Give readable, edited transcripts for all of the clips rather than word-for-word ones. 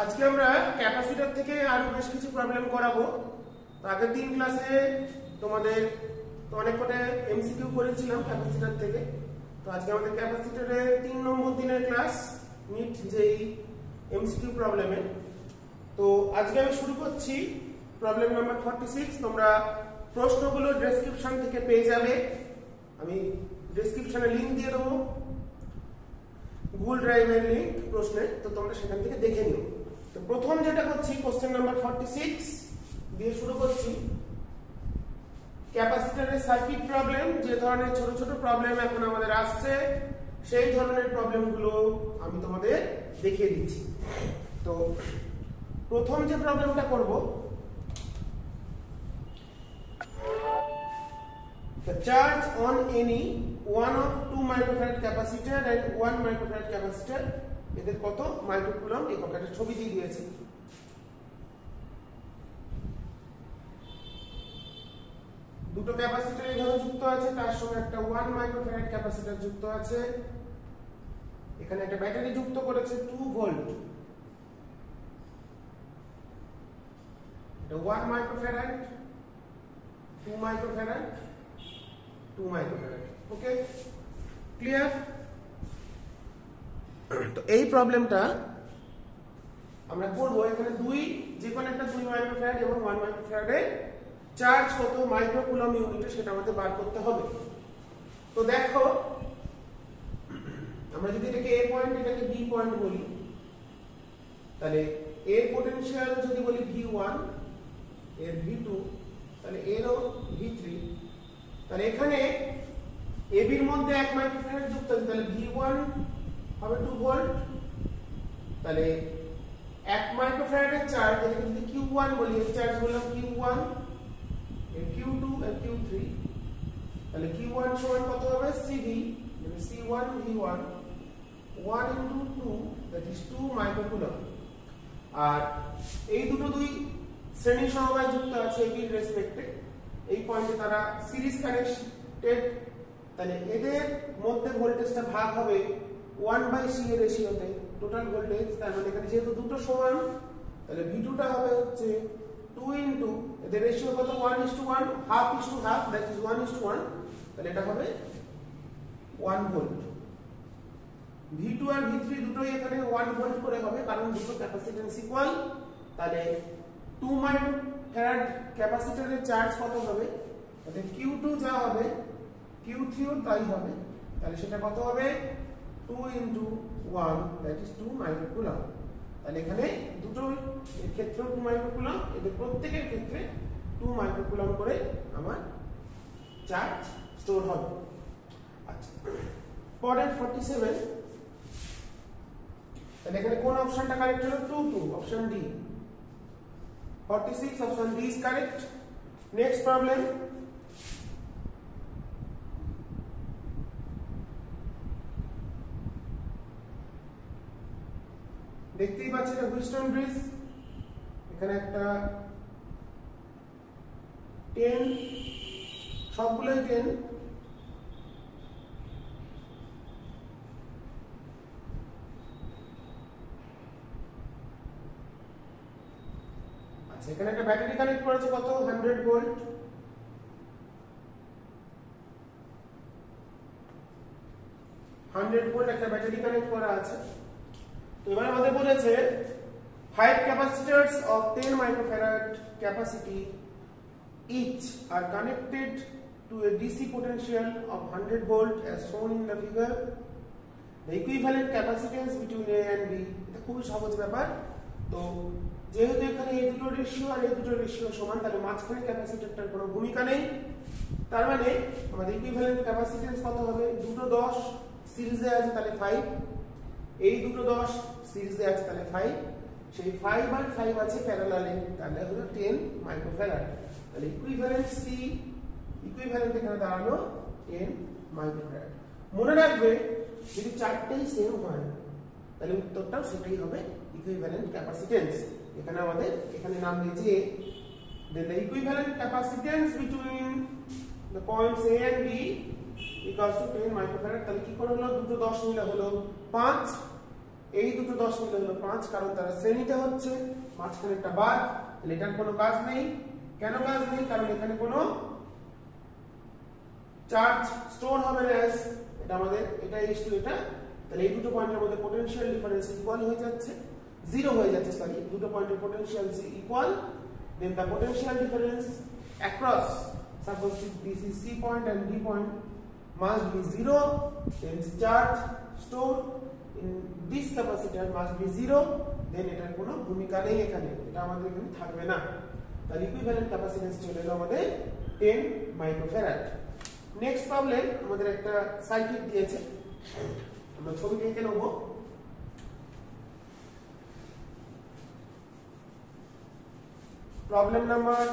আজকে আমরা ক্যাপাসিটর থেকে আরো বেশ কিছু প্রবলেম করাবো। তো আগের দিন ক্লাসে তোমাদের তো অনেক কটা এমসিকিউ করেছিলাম ক্যাপাসিটর থেকে। তো আজকে আমাদের ক্যাপাসিটরের 3 নম্বর দিনের ক্লাস নিট যেই এমসিকিউ প্রবলেমে। তো আজকে আমি শুরু করছি প্রবলেম নাম্বার 46। তোমরা প্রশ্নগুলো ডেসক্রিপশন থেকে পেয়ে যাবে, আমি ডেসক্রিপশনে লিংক দিয়ে দেবো, গুগল ড্রাইভের লিংক প্রশ্নের, তো তোমরা সেখান থেকে দেখে নিও। তো প্রথম যেটা করছি কোশ্চেন নাম্বার 46 দিয়ে শুরু করছি। ক্যাপাসিটরের সার্কিট প্রবলেম, যে ধরনের ছোট ছোট প্রবলেম এখন আমাদের আসছে সেই ধরনের প্রবলেমগুলো আমি তোমাদের দেখিয়ে দিচ্ছি। তো প্রথম যে প্রবলেমটা করব, the charge on any one of 2 microfarad capacitor and 1 microfarad capacitor, এদের কত মাইক্রোকুলম একক, একটা ছবি দিয়ে দিয়েছি। দুটো ক্যাপাসিটর এখানে যুক্ত আছে, তার সঙ্গে একটা 1 মাইক্রোফ্যারাড ক্যাপাসিটর যুক্ত আছে। এখানে একটা ব্যাটারি যুক্ত করেছে 2 ভোল্ট, এটা 1 মাইক্রোফ্যারাড, 2 মাইক্রোফ্যারাড, 2 মাইক্রোফ্যারাড। ওকে, ক্লিয়ার? তো এই প্রবলেমটা আমরা করব। এখানে যে কোনো একটা 2 মাইক্রোফ্যারাড এবং 1 মাইক্রোফ্যারাডের চার্জ কত মাইক্রোকুলম ইউনিটে সেটা আমাদের বার করতে হবে। তো দেখো, আমরা যদি এটাকে A পয়েন্ট এটাকে B পয়েন্ট বলি, তাহলে এর পোটেনশিয়াল যদি বলি V1, এর V2, তাহলে এরও V3, তাহলে এখানে AB এর মধ্যে 1 মাইক্রোফ্যারাড যুক্ত আছে, তাহলে V1 হবে 2 ভোল্ট। তাহলে 1 মাইক্রোফ্যারাডের চার্জ, এটাকে যদি Q1 বলি, এর চার্জ বললাম Q1, এর Q2 এর Q3, তাহলে Q1 সমান কত হবে CV, মানে C1 V1 1 into 2, that is 2 microcoulomb. আর এই দুটো দুই শ্রেণী সমবায় যুক্ত আছে AB এর রেসপেক্টে, এই পয়েন্টে তারা সিরিজ কানেক্টেড, তাহলে এদের মধ্যে ভোল্টেজটা ভাগ হবে 1/C এর রেশিওতে টোটাল ভোল্টেজ। তার মানে এখানে যেহেতু দুটো সমান, তাহলে V2 টা হবে হচ্ছে 2 into এদের রেশিও কত 1:1, half is to half, that is 1:1, তাহলে এটা হবে 1 ভোল্ট। V2 আর V3 দুটোই এখানে 1 ভোল্ট করে হবে, কারণ দুটো ক্যাপাসিট্যান্স ইকুয়াল। তাহলে 2 মাইক্রোফ্যারাড ক্যাপাসিটরের চার্জ কত হবে, অর্থাৎ Q2 যা হবে Q3 ও তাই হবে, তাহলে সেটা কত হবে 2 into 1, that is 2 মাইক্রোকুলম। তাহলে এখানে দুটো এর ক্ষেত্রে 2 মাইক্রোকুলম, এদের প্রত্যেকের ক্ষেত্রে 2 মাইক্রোকুলম করে আমার চার্জ স্টোর হবে। আচ্ছা, পরের 47, তাহলে এখানে কোন অপশনটা কারেক্ট হলো? 2 2, option D. 46, option D is correct. Next problem, দেখতেই পাচ্ছেন এটা হুইস্টন ব্রিজ। এখানে একটা 10, সবগুলোই 10, আচ্ছা এখানে একটা ব্যাটারি কানেক্ট করেছে কত 100 ভোল্ট, 100 ভোল্ট একটা ব্যাটারি কানেক্ট করা আছে। তো এবার আমাদের বলেছে 5 capacitors of 10 microfarad capacity each are connected to a DC potential of 100 volt as shown in the figure. The equivalent capacitance between A and B, এটা খুবই সহজ ব্যাপার। তো যেহেতু এখানে এই দুটো রেশিও আর এই দুটো রেশিও সমান, তাহলে মাঝখানে ক্যাপাসিটরটার কোনো ভূমিকা নেই। তার মানে আমাদের ইকুইভ্যালেন্ট ক্যাপাসিট্যান্স কত হবে, দুটো 10 সিরিজে আছে তাহলে 5, এই দুটো 10 সিরিজে আছে তাহলে 5, সেই 5 আর 5 আছে প্যারালালে, তাহলে হলো 10 মাইক্রোফ্যারাড। তাহলে ইকুইভ্যালেন্ট সি, ইকুইভ্যালেন্ট এখানে দাঁড়ালো 10 মাইক্রোফ্যারাড। মনে রাখবে যদি চারটেই সেম হয় তাহলে উত্তরটাও সেটাই হবে, ইকুইভ্যালেন্ট ক্যাপাসিট্যান্স। এখানে আমাদের এখানে নাম দিয়েছি A, then the equivalent capacitance between the points A and B equals to 10 microfarad. তাহলে কি করে হলো, দুটো 10 মিলে হলো 5, এই দুটো 10 মিলে হলো 5, কারণ তারা শ্রেণীতে হচ্ছে, মাঝখানে একটা বাদ, তাহলে এটার কোনো কাজ নেই। কেন কাজ নেই? কারণ এখানে কোনো চার্জ স্টোর হবে না, এটা আমাদের এটা h2 এটা, তাহলে এই দুটো পয়েন্টের মধ্যে পোটেনশিয়াল ডিফারেন্স ইকুয়াল হয়ে যাচ্ছে, জিরো হয়ে যাচ্ছে, সরি, দুটো পয়েন্টের potential equal, then the potential difference across, suppose this is C point and D point, must be zero, then charge stored in this capacitor must be zero, then এটার কোনো ভূমিকা নেই এখানে, এটা আমাদের এখানে থাকবে না। তাহলে ইকুইভ্যালেন্ট ক্যাপাসিট্যান্স চলে এলো আমাদের 10 মাইক্রোফ্যারাড। নেক্সট প্রবলেম, আমাদের একটা সার্কিট দিয়েছে, আমরা ছবিটা এঁকে নেব। Problem number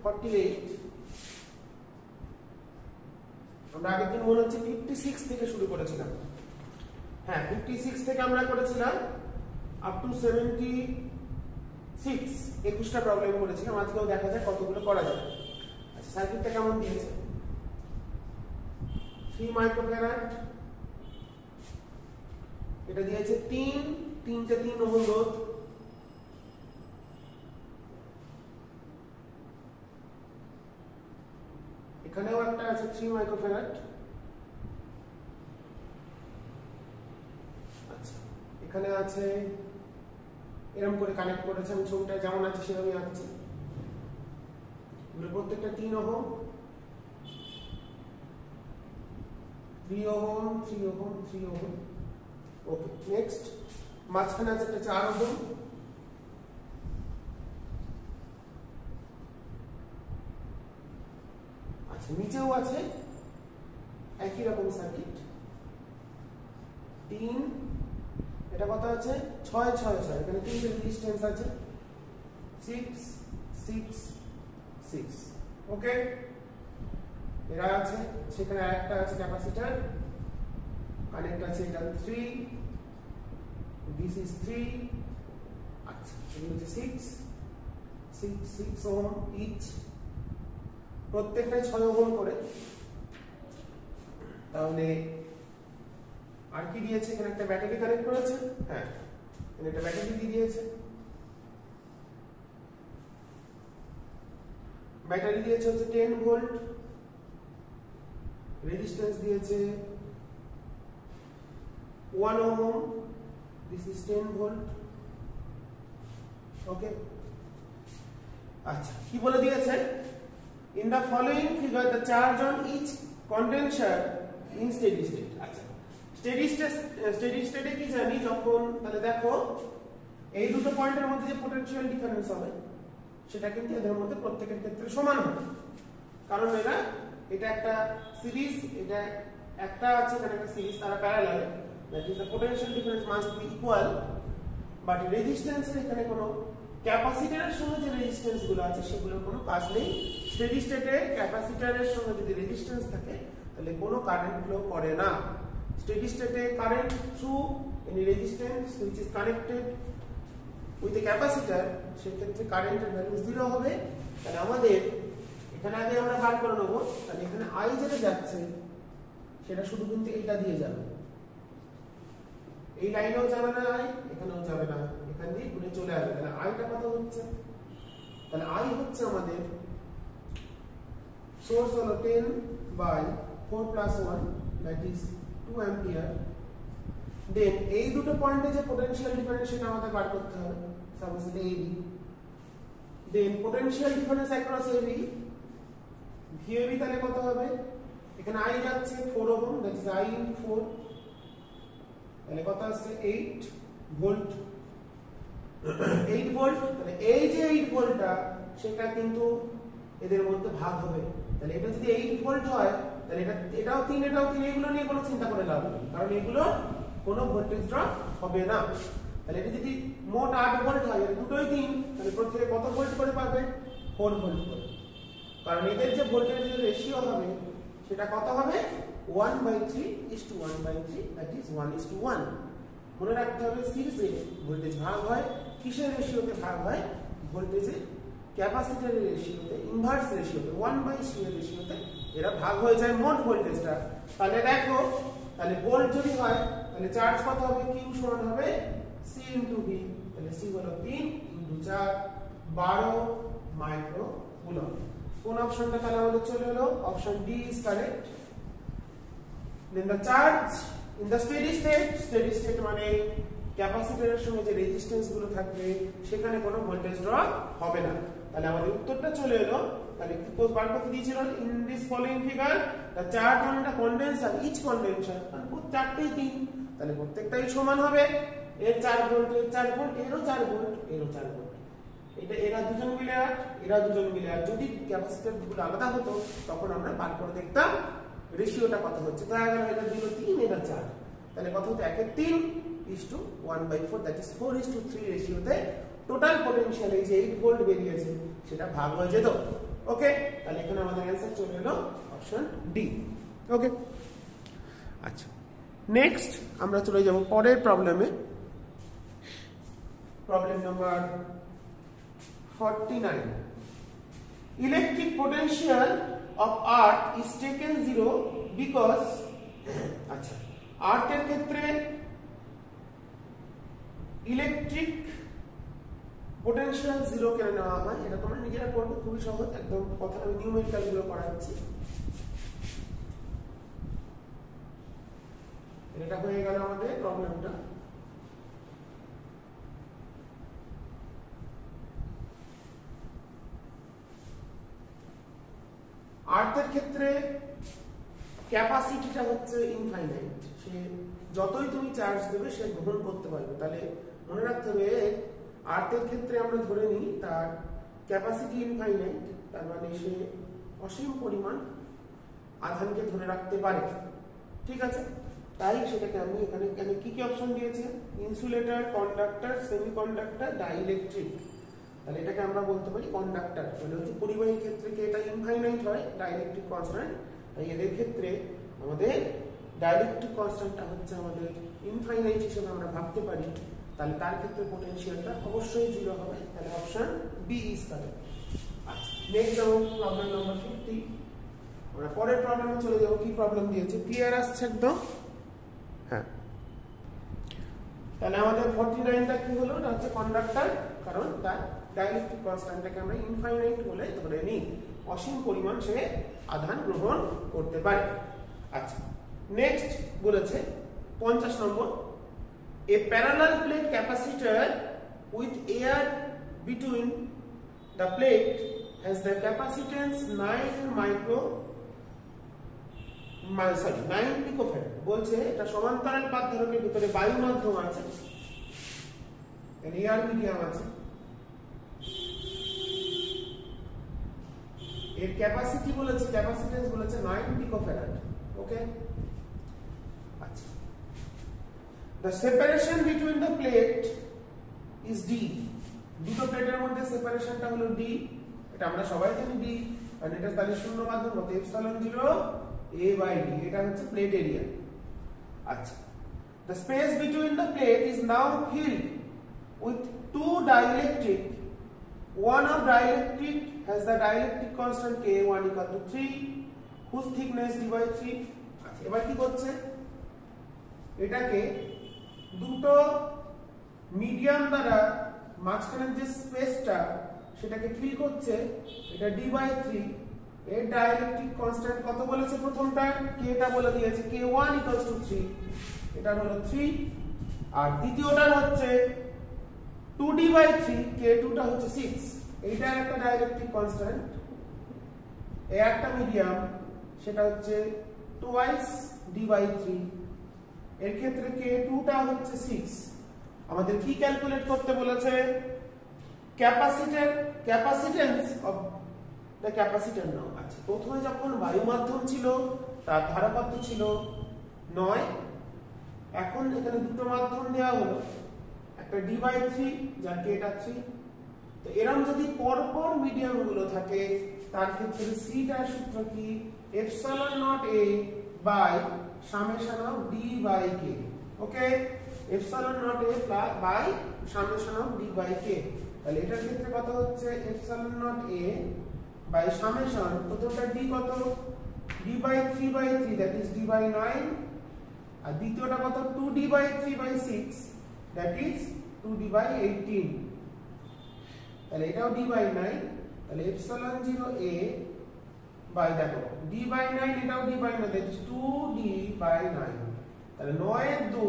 48। আমরা আগের দিন মনে হচ্ছে 56 থেকে শুরু করেছিলাম, হ্যাঁ 56 থেকে আমরা করেছিলাম আপ টু 76, 21টা প্রবলেম করেছিলাম। আজকেও দেখা যায় কতগুলো করা যায়। আচ্ছা, সার্কিটটা কেমন দিয়েছে? 3 মাইক্রোফ্যারাড, এটা দিয়েছে 3 ওহম রোধ, এখানেও একটা আছে 3 মাইক্রোফ্যারাড। আচ্ছা, এখানে আছে, এরকম করে কানেক্ট করেছে, আমি ছবিটা যেমন আছে সেভাবেই আঁকছি। প্রত্যেকটা 3 ওহম, 3 ওহম, 3 ওহম, 3 ওহম। ওকে, নেক্সট মাঝখানে আছে একটা 4 ওহম, আচ্ছা নিচেও আছে একই রকম সার্কিট 3, এটা কত আছে 6 6 6, এখানে 3টে রেজিস্ট্যান্স আছে 6 6 6। ওকে, এরা আছে, সেখানে আরেকটা আছে ক্যাপাসিটর, কানেক্ট আছে এটা 3, দিস ইজ 3, আচ্ছা এই হচ্ছে 6 6 6 ওহম ইচ, প্রত্যেকটাই 6 ওহম করে। তাহলে আর কি দিয়েছে? এখানে একটা ব্যাটারি কানেক্ট করেছে, হ্যাঁ এখানে একটা ব্যাটারি দিয়ে দিয়েছে, ব্যাটারি দিয়েছে হচ্ছে 10 ভোল্ট, রেজিস্ট্যান্স দিয়েছে 1 ওহম, দিস ইজ 10 ভোল্ট। ওকে, আচ্ছা কি বলে দিয়েছে? In the following figure, the charge on each condenser in steady state. আচ্ছা, steady state কি জানি যখন, তাহলে দেখো এই দুটো পয়েন্টের মধ্যে যে পোটেনশিয়াল ডিফারেন্স হবে সেটা কিন্তু এদের মধ্যে প্রত্যেকের ক্ষেত্রে সমান হবে, কারণ এটা একটা সিরিজ, এটা একটা আছে, এখানে একটা সিরিজ, তারা parallel, that is the potential difference must be equal. But রেজিস্ট্যান্সের এখানে কোনো, ক্যাপাসিটরের সঙ্গে যে রেজিস্ট্যান্স গুলো আছে সেগুলোর কোনো কাজ নেই। স্টেডি স্টেটে ক্যাপাসিটরের সঙ্গে যদি রেজিস্ট্যান্স থাকে তাহলে কোনো কারেন্ট ফ্লো করে না। স্টেডি স্টেটে current through any resistance which is connected with a capacitor, সেক্ষেত্রে কারেন্টের ভ্যালু 0 হবে। তাহলে আমাদের এখানে আগে আমরা বার করে নেবো, তাহলে এখানে আই যেটা যাচ্ছে সেটা শুধু কিন্তু এইটা দিয়ে যাবে, এই লাইনেও যাবে না আই, এখানেও যাবে না, এখান দিয়ে ঘুরে চলে আসবে। তাহলে আইটা কত হচ্ছে? তাহলে আই হচ্ছে আমাদের সোর্স হলো 10/4 + 1, দ্যাট ইজ 2 অ্যাম্পিয়ার। দেন এই দুটো পয়েন্টে যে পোটেনশিয়াল ডিফারেন্স সেটা আমাদের বার করতে হবে, সাপোজ এটা AB। Then potential difference across AB, VAB তাহলে কত হবে? এখানে আই যাচ্ছে 4 ওহম, দ্যাট ইজ I × 4, তাহলে কত আসছে 8 ভোল্ট। 8 ভোল্ট, তাহলে এই যে 8 ভোল্টটা সেটা কিন্তু এদের মধ্যে ভাগ হবে। তাহলে এটা যদি 8 ভোল্ট হয় তাহলে এটাও 3 এটাও 3, এগুলো নিয়ে কোনো চিন্তা করে লাভ নেই, কারণ এগুলো কোনো ভোল্টেজ ড্রপ হবে না। তাহলে এটা যদি মোট 8 ভোল্ট হয়, এর দুটোই 3, তাহলে প্রত্যেকে কত ভোল্ট করে পাবে? 4 ভোল্ট করে, কারণ এদের যে ভোল্টেজের রেশিও হবে সেটা কত হবে? 1/3:1/3, দ্যাট ইজ 1:1। মনে রাখতে হবে সিরিজে ভোল্টেজ ভাগ হয় কিসের রেশিওতে? ভাগ হয় ভোল্টেজের ক্যাপাসিটরের রেশিওতে, ইনভার্স রেশিওতে, 1/c এর রেশিওতে এরা ভাগ হয়ে যায় মোট ভোল্টেজটা। তাহলে দেখো, তাহলে ভোল্ট যদি হয় তাহলে চার্জ কত হবে কিউ সমান হবে c ইনটু v তাহলে c হলো 3 ইনটু 4 12 মাইক্রো কুলম্ব কোন অপশনটা তাহলে আমাদের চলে এলো option D is correct then the charge in the steady state মানে ক্যাপাসিটরের সঙ্গে যে রেজিস্ট্যান্স গুলো থাকবে সেখানে কোনো ভোল্টেজ ড্রপ হবে না তাহলে আমাদের উত্তরটা চলে এলো তাহলে কি কোড বার করতে দিয়েছিল in this following figure the charge on the condenser each condenser মানে প্রত্যেকটাই 3 তাহলে প্রত্যেকটাই সমান হবে এর 4 ভোল্ট এর 4 ভোল্ট এরও 4 ভোল্ট এরও 4 ভোল্ট এটা এরা দুজন মিলে 8 এরা দুজন মিলে 8 যদি ক্যাপাসিটর গুলো আলাদা হতো তখন আমরা বার করে দেখতাম রেশিওটা কত হচ্ছে দেখা গেল এটা দিল 3 এটা 4 তাহলে কত হতো 1 এর 3 is to 1/4 that is 4:3 রেশিওতে total potential এই যে 8 ভোল্ট বেরিয়েছে সেটা ভাগ হয়ে যেত ওকে তাহলে এখানে আমাদের आंसर চলে এলো অপশন ডি ওকে আচ্ছা নেক্সট আমরা চলে যাব পরের প্রবলেমে problem number 49 electric potential of earth is taken 0 because আচ্ছা earth এর ক্ষেত্রে ইলেকট্রিক পোটেনশিয়াল 0 কেন নেওয়া হয় এটা তোমরা নিজেরা করবে খুবই সহজ একদম কথা আমি নিউমেরিক্যাল গুলো করাচ্ছি এটা হয়ে গেল আমাদের প্রবলেমটা আর্থের ক্ষেত্রে ক্যাপাসিটিটা হচ্ছে ইনফাইনাইট সে যতই তুমি চার্জ দেবে সে গ্রহণ করতে পারবে তাহলে মনে রাখতে হবে আর্থের ক্ষেত্রে আমরা ধরে নিই তার ক্যাপাসিটি ইনফাইনাইট তার মানে সে অসীম পরিমাণ আধানকে ধরে রাখতে পারে ঠিক আছে তাই সেটাকে আমি এখানে কি কি অপশন দিয়েছে ইনসুলেটর কন্ডাক্টর সেমিকন্ডাক্টর ডাইইলেকট্রিক তাহলে এটাকে আমরা বলতে পারি কন্ডাক্টর মানে হচ্ছে পরিবাহী ক্ষেত্রে কি এটা ইনফাইনাইট হয় ডাইইলেকট্রিক কনস্ট্যান্ট তাই এদের ক্ষেত্রে আমাদের ডাইইলেকট্রিক কনস্ট্যান্টটা হচ্ছে আমাদের ইনফাইনাইট হিসেবে আমরা ভাবতে পারি তাহলে তার ক্ষেত্রে পটেনশিয়ালটা অবশ্যই 0 হবে তাহলে অপশন বি ইজ কারেক্ট আচ্ছা নেক্সট যাব প্রবলেম নাম্বার 50 আমরা পরের প্রবলেমে চলে যাব কি প্রবলেম দিয়েছে ক্লিয়ার আসছে একদম হ্যাঁ তাহলে আমাদের 49 টা কি হলো এটা হচ্ছে কন্ডাক্টর কারণ তার ডাইইলেকট্রিক কনস্ট্যান্টটাকে আমরা ইনফাইনাইট বলে ধরে নিই অসীম পরিমাণ সে আধান গ্রহণ করতে পারে আচ্ছা নেক্সট বলেছে 50 নম্বর a parallel plate capacitor with air between the plate has the capacitance 9 picofarad বলছে এটা সমান্তরাল পাতধারকের ভিতরে বায়ু মাধ্যম আছে এয়ার মিডিয়াম আছে এর ক্যাপাসিটি বলেছে ক্যাপাসিটেন্স বলেছে 9 পিকোফ্যারাড ওকে আচ্ছা the separation between the plate is d দুটো প্লেটের মধ্যে সেপারেশনটা হলো d এটা আমরা সবাই জানি d আর এটা তাহলে শূন্য মাধ্যম হতে এপসিলন 0 a by d এটা হচ্ছে প্লেট এরিয়া আচ্ছা the space between the plate is now filled with two dielectric one of dielectric has the dielectric constant K1 equal to 3 whose thickness d by 3 আচ্ছা এবার কি করছে এটাকে দুটো medium দ্বারা মাঝখানের যে স্পেসটা সেটাকে ফিল করছে এটা d by 3 এর ডাইইলেকট্রিক কনস্ট্যান্ট কত বলেছে প্রথমটা k টা বলে দিয়েছে K1 equals to 3 এটা হলো 3 আর দ্বিতীয়টা হচ্ছে 2d by 3 K2 টা হচ্ছে 6 এইটা একটা ডাইইলেকট্রিক কনস্ট্যান্ট এই একটা মিডিয়াম সেটা হচ্ছে টুয়াইস d by 3 এর ক্ষেত্রে K2 টা হচ্ছে 6 আমাদের কি ক্যালকুলেট করতে বলেছে ক্যাপাসিটেন্স অফ দ্য ক্যাপাসিটর নাও আচ্ছা প্রথমে যখন বায়ু মাধ্যম ছিল তার ধারকত্ব ছিল 9 এখন এখানে দুটো মাধ্যম দেওয়া হলো একটা d by 3 যার K টা 3 তো এরকম যদি পরপর মিডিয়াম গুলো থাকে তার ক্ষেত্রে c টার সূত্র কি epsilon naught a by summation of d by k okay epsilon naught a by summation of d by k তাহলে এটার ক্ষেত্রে কত হচ্ছে epsilon naught a by summation প্রথমটা d কত d by 3 that is d by 9 আর দ্বিতীয়টা কত 2d/3/6 দ্যাট ইজ 2d/18 তাহলে এটাও d/9 তাহলে ε0a বাই দেখো d/9 এটাও d/9 দ্যাট ইজ 2d/9 তাহলে 9 এর 2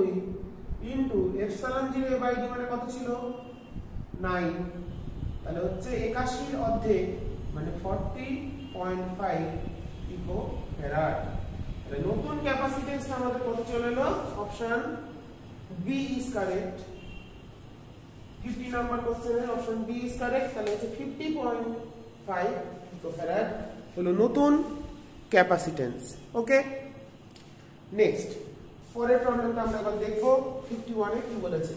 ইনটু ε0a/d মানে কত ছিল 9 তাহলে হচ্ছে 81 এর অর্ধেক মানে 40.5 পিকোফ্যারাড তাহলে নতুন ক্যাপাসিট্যান্সটা আমাদের কত চলে এলো option B is correct 50 number কোশ্চেনের অপশন বি ইজ কারেক্ট তাহলে হচ্ছে 50.5 পিকোফ্যারাড হলো নতুন ক্যাপাসিট্যান্স ওকে নেক্সট পরের প্রবলেমটা আমরা এবার দেখব 51 এ কি বলেছে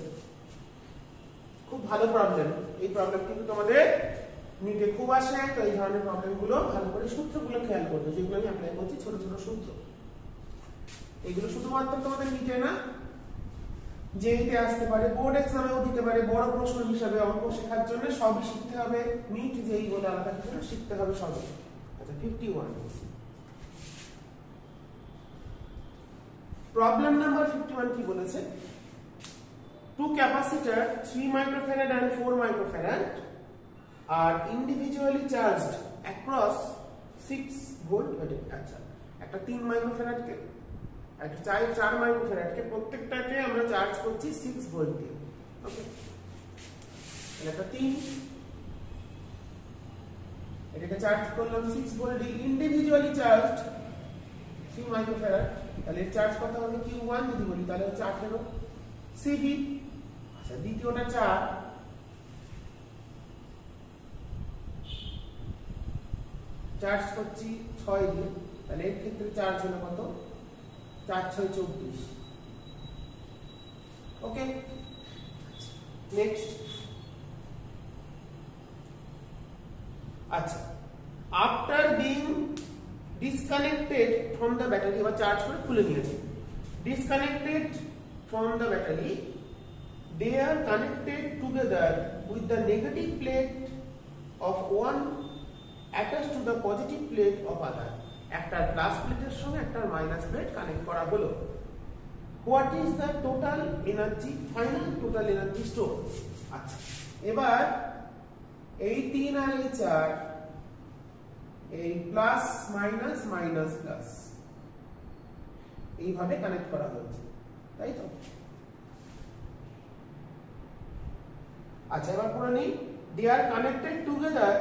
খুব ভালো প্রবলেম এই প্রবলেম কিন্তু তোমাদের নিটে খুব আসে তো এই ধরনের প্রবলেমগুলো ভালো করে সূত্রগুলো খেয়াল করবে যেগুলো আমি অ্যাপ্লাই করছি ছোট ছোট সূত্র এগুলো শুধুমাত্র তোমাদের নিটে না জেইতে আসতে পারে বোর্ড এক্সামেও দিতে পারে বড় প্রশ্ন হিসাবে অঙ্ক শেখার জন্য সবই শিখতে হবে নিট জেই বলে আলাদা কিছু না শিখতে হবে সবই আচ্ছা 51 প্রবলেম নাম্বার 51 কি বলেছে two capacitor 3 microfarad and 4 microfarad are individually charged across 6 volt আচ্ছা একটা 3 মাইক্রোফ্যারাড কে একটা 4 মাইক্রোফ্যারাড কে প্রত্যেকটাকে আমরা চার্জ করছি 6 ভোল্ট দিয়ে ওকে এটা 3 এটাকে চার্জ করলাম 6 ভোল্ট দিয়ে ইন্ডিভিজুয়ালি চার্জড 3 মাইক্রোফ্যারাড তাহলে এর চার্জ কত হবে Q1 যদি বলি তাহলে হচ্ছে 18 CV আচ্ছা দ্বিতীয়টা 4 চার্জ করছি 6 দিয়ে তাহলে এর ক্ষেত্রে চার্জ হলো কত 4 6 24 ওকে নেক্সট আচ্ছা after being disconnected from the battery এবার চার্জ করে খুলে নিয়েছে disconnected from the battery they are connected together with the negative plate of one attached to the positive plate of other একটা plus প্লেটের সঙ্গে একটা minus plate connect করা হলো what is the total energy final total energy stored আচ্ছা এবার এই 3 আর এই 4 এই প্লাস মাইনাস মাইনাস প্লাস এইভাবে কানেক্ট করা হচ্ছে তাই তো আচ্ছা এবার পুরো নেই they are connected together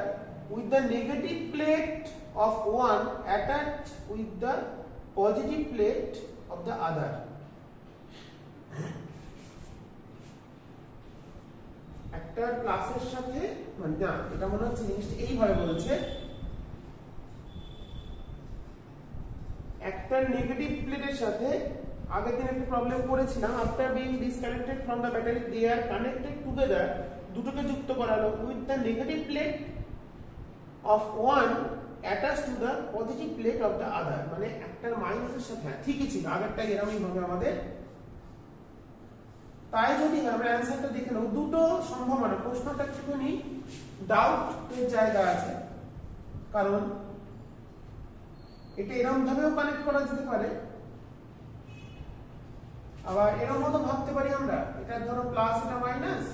with the negative plate of one attached with the positive plate of the other একটা প্লাসের সাথে মানে না এটা মনে হচ্ছে জিনিসটা এইভাবে বলছে একটা নেগেটিভ প্লেটের সাথে আগের দিন একটা প্রবলেম করেছিলাম after being disconnected from the battery they are connected together দুটোকে যুক্ত করা হলো with the negative plate of one attached to the positive plate of the other মানে একটার মাইনাসের সাথে ঠিকই ছিল আগেরটা এরকমই হবে আমাদের তাই যদি আমরা অ্যানসারটা দেখে নাও দুটো সম্ভাবনা প্রশ্নটা একটুখানি ডাউটের জায়গা আছে কারণ এটা এরকম ভাবেও কানেক্ট করা যেতে পারে আবার এরকম মতো ভাবতে পারি আমরা এটা ধরো প্লাস এটা মাইনাস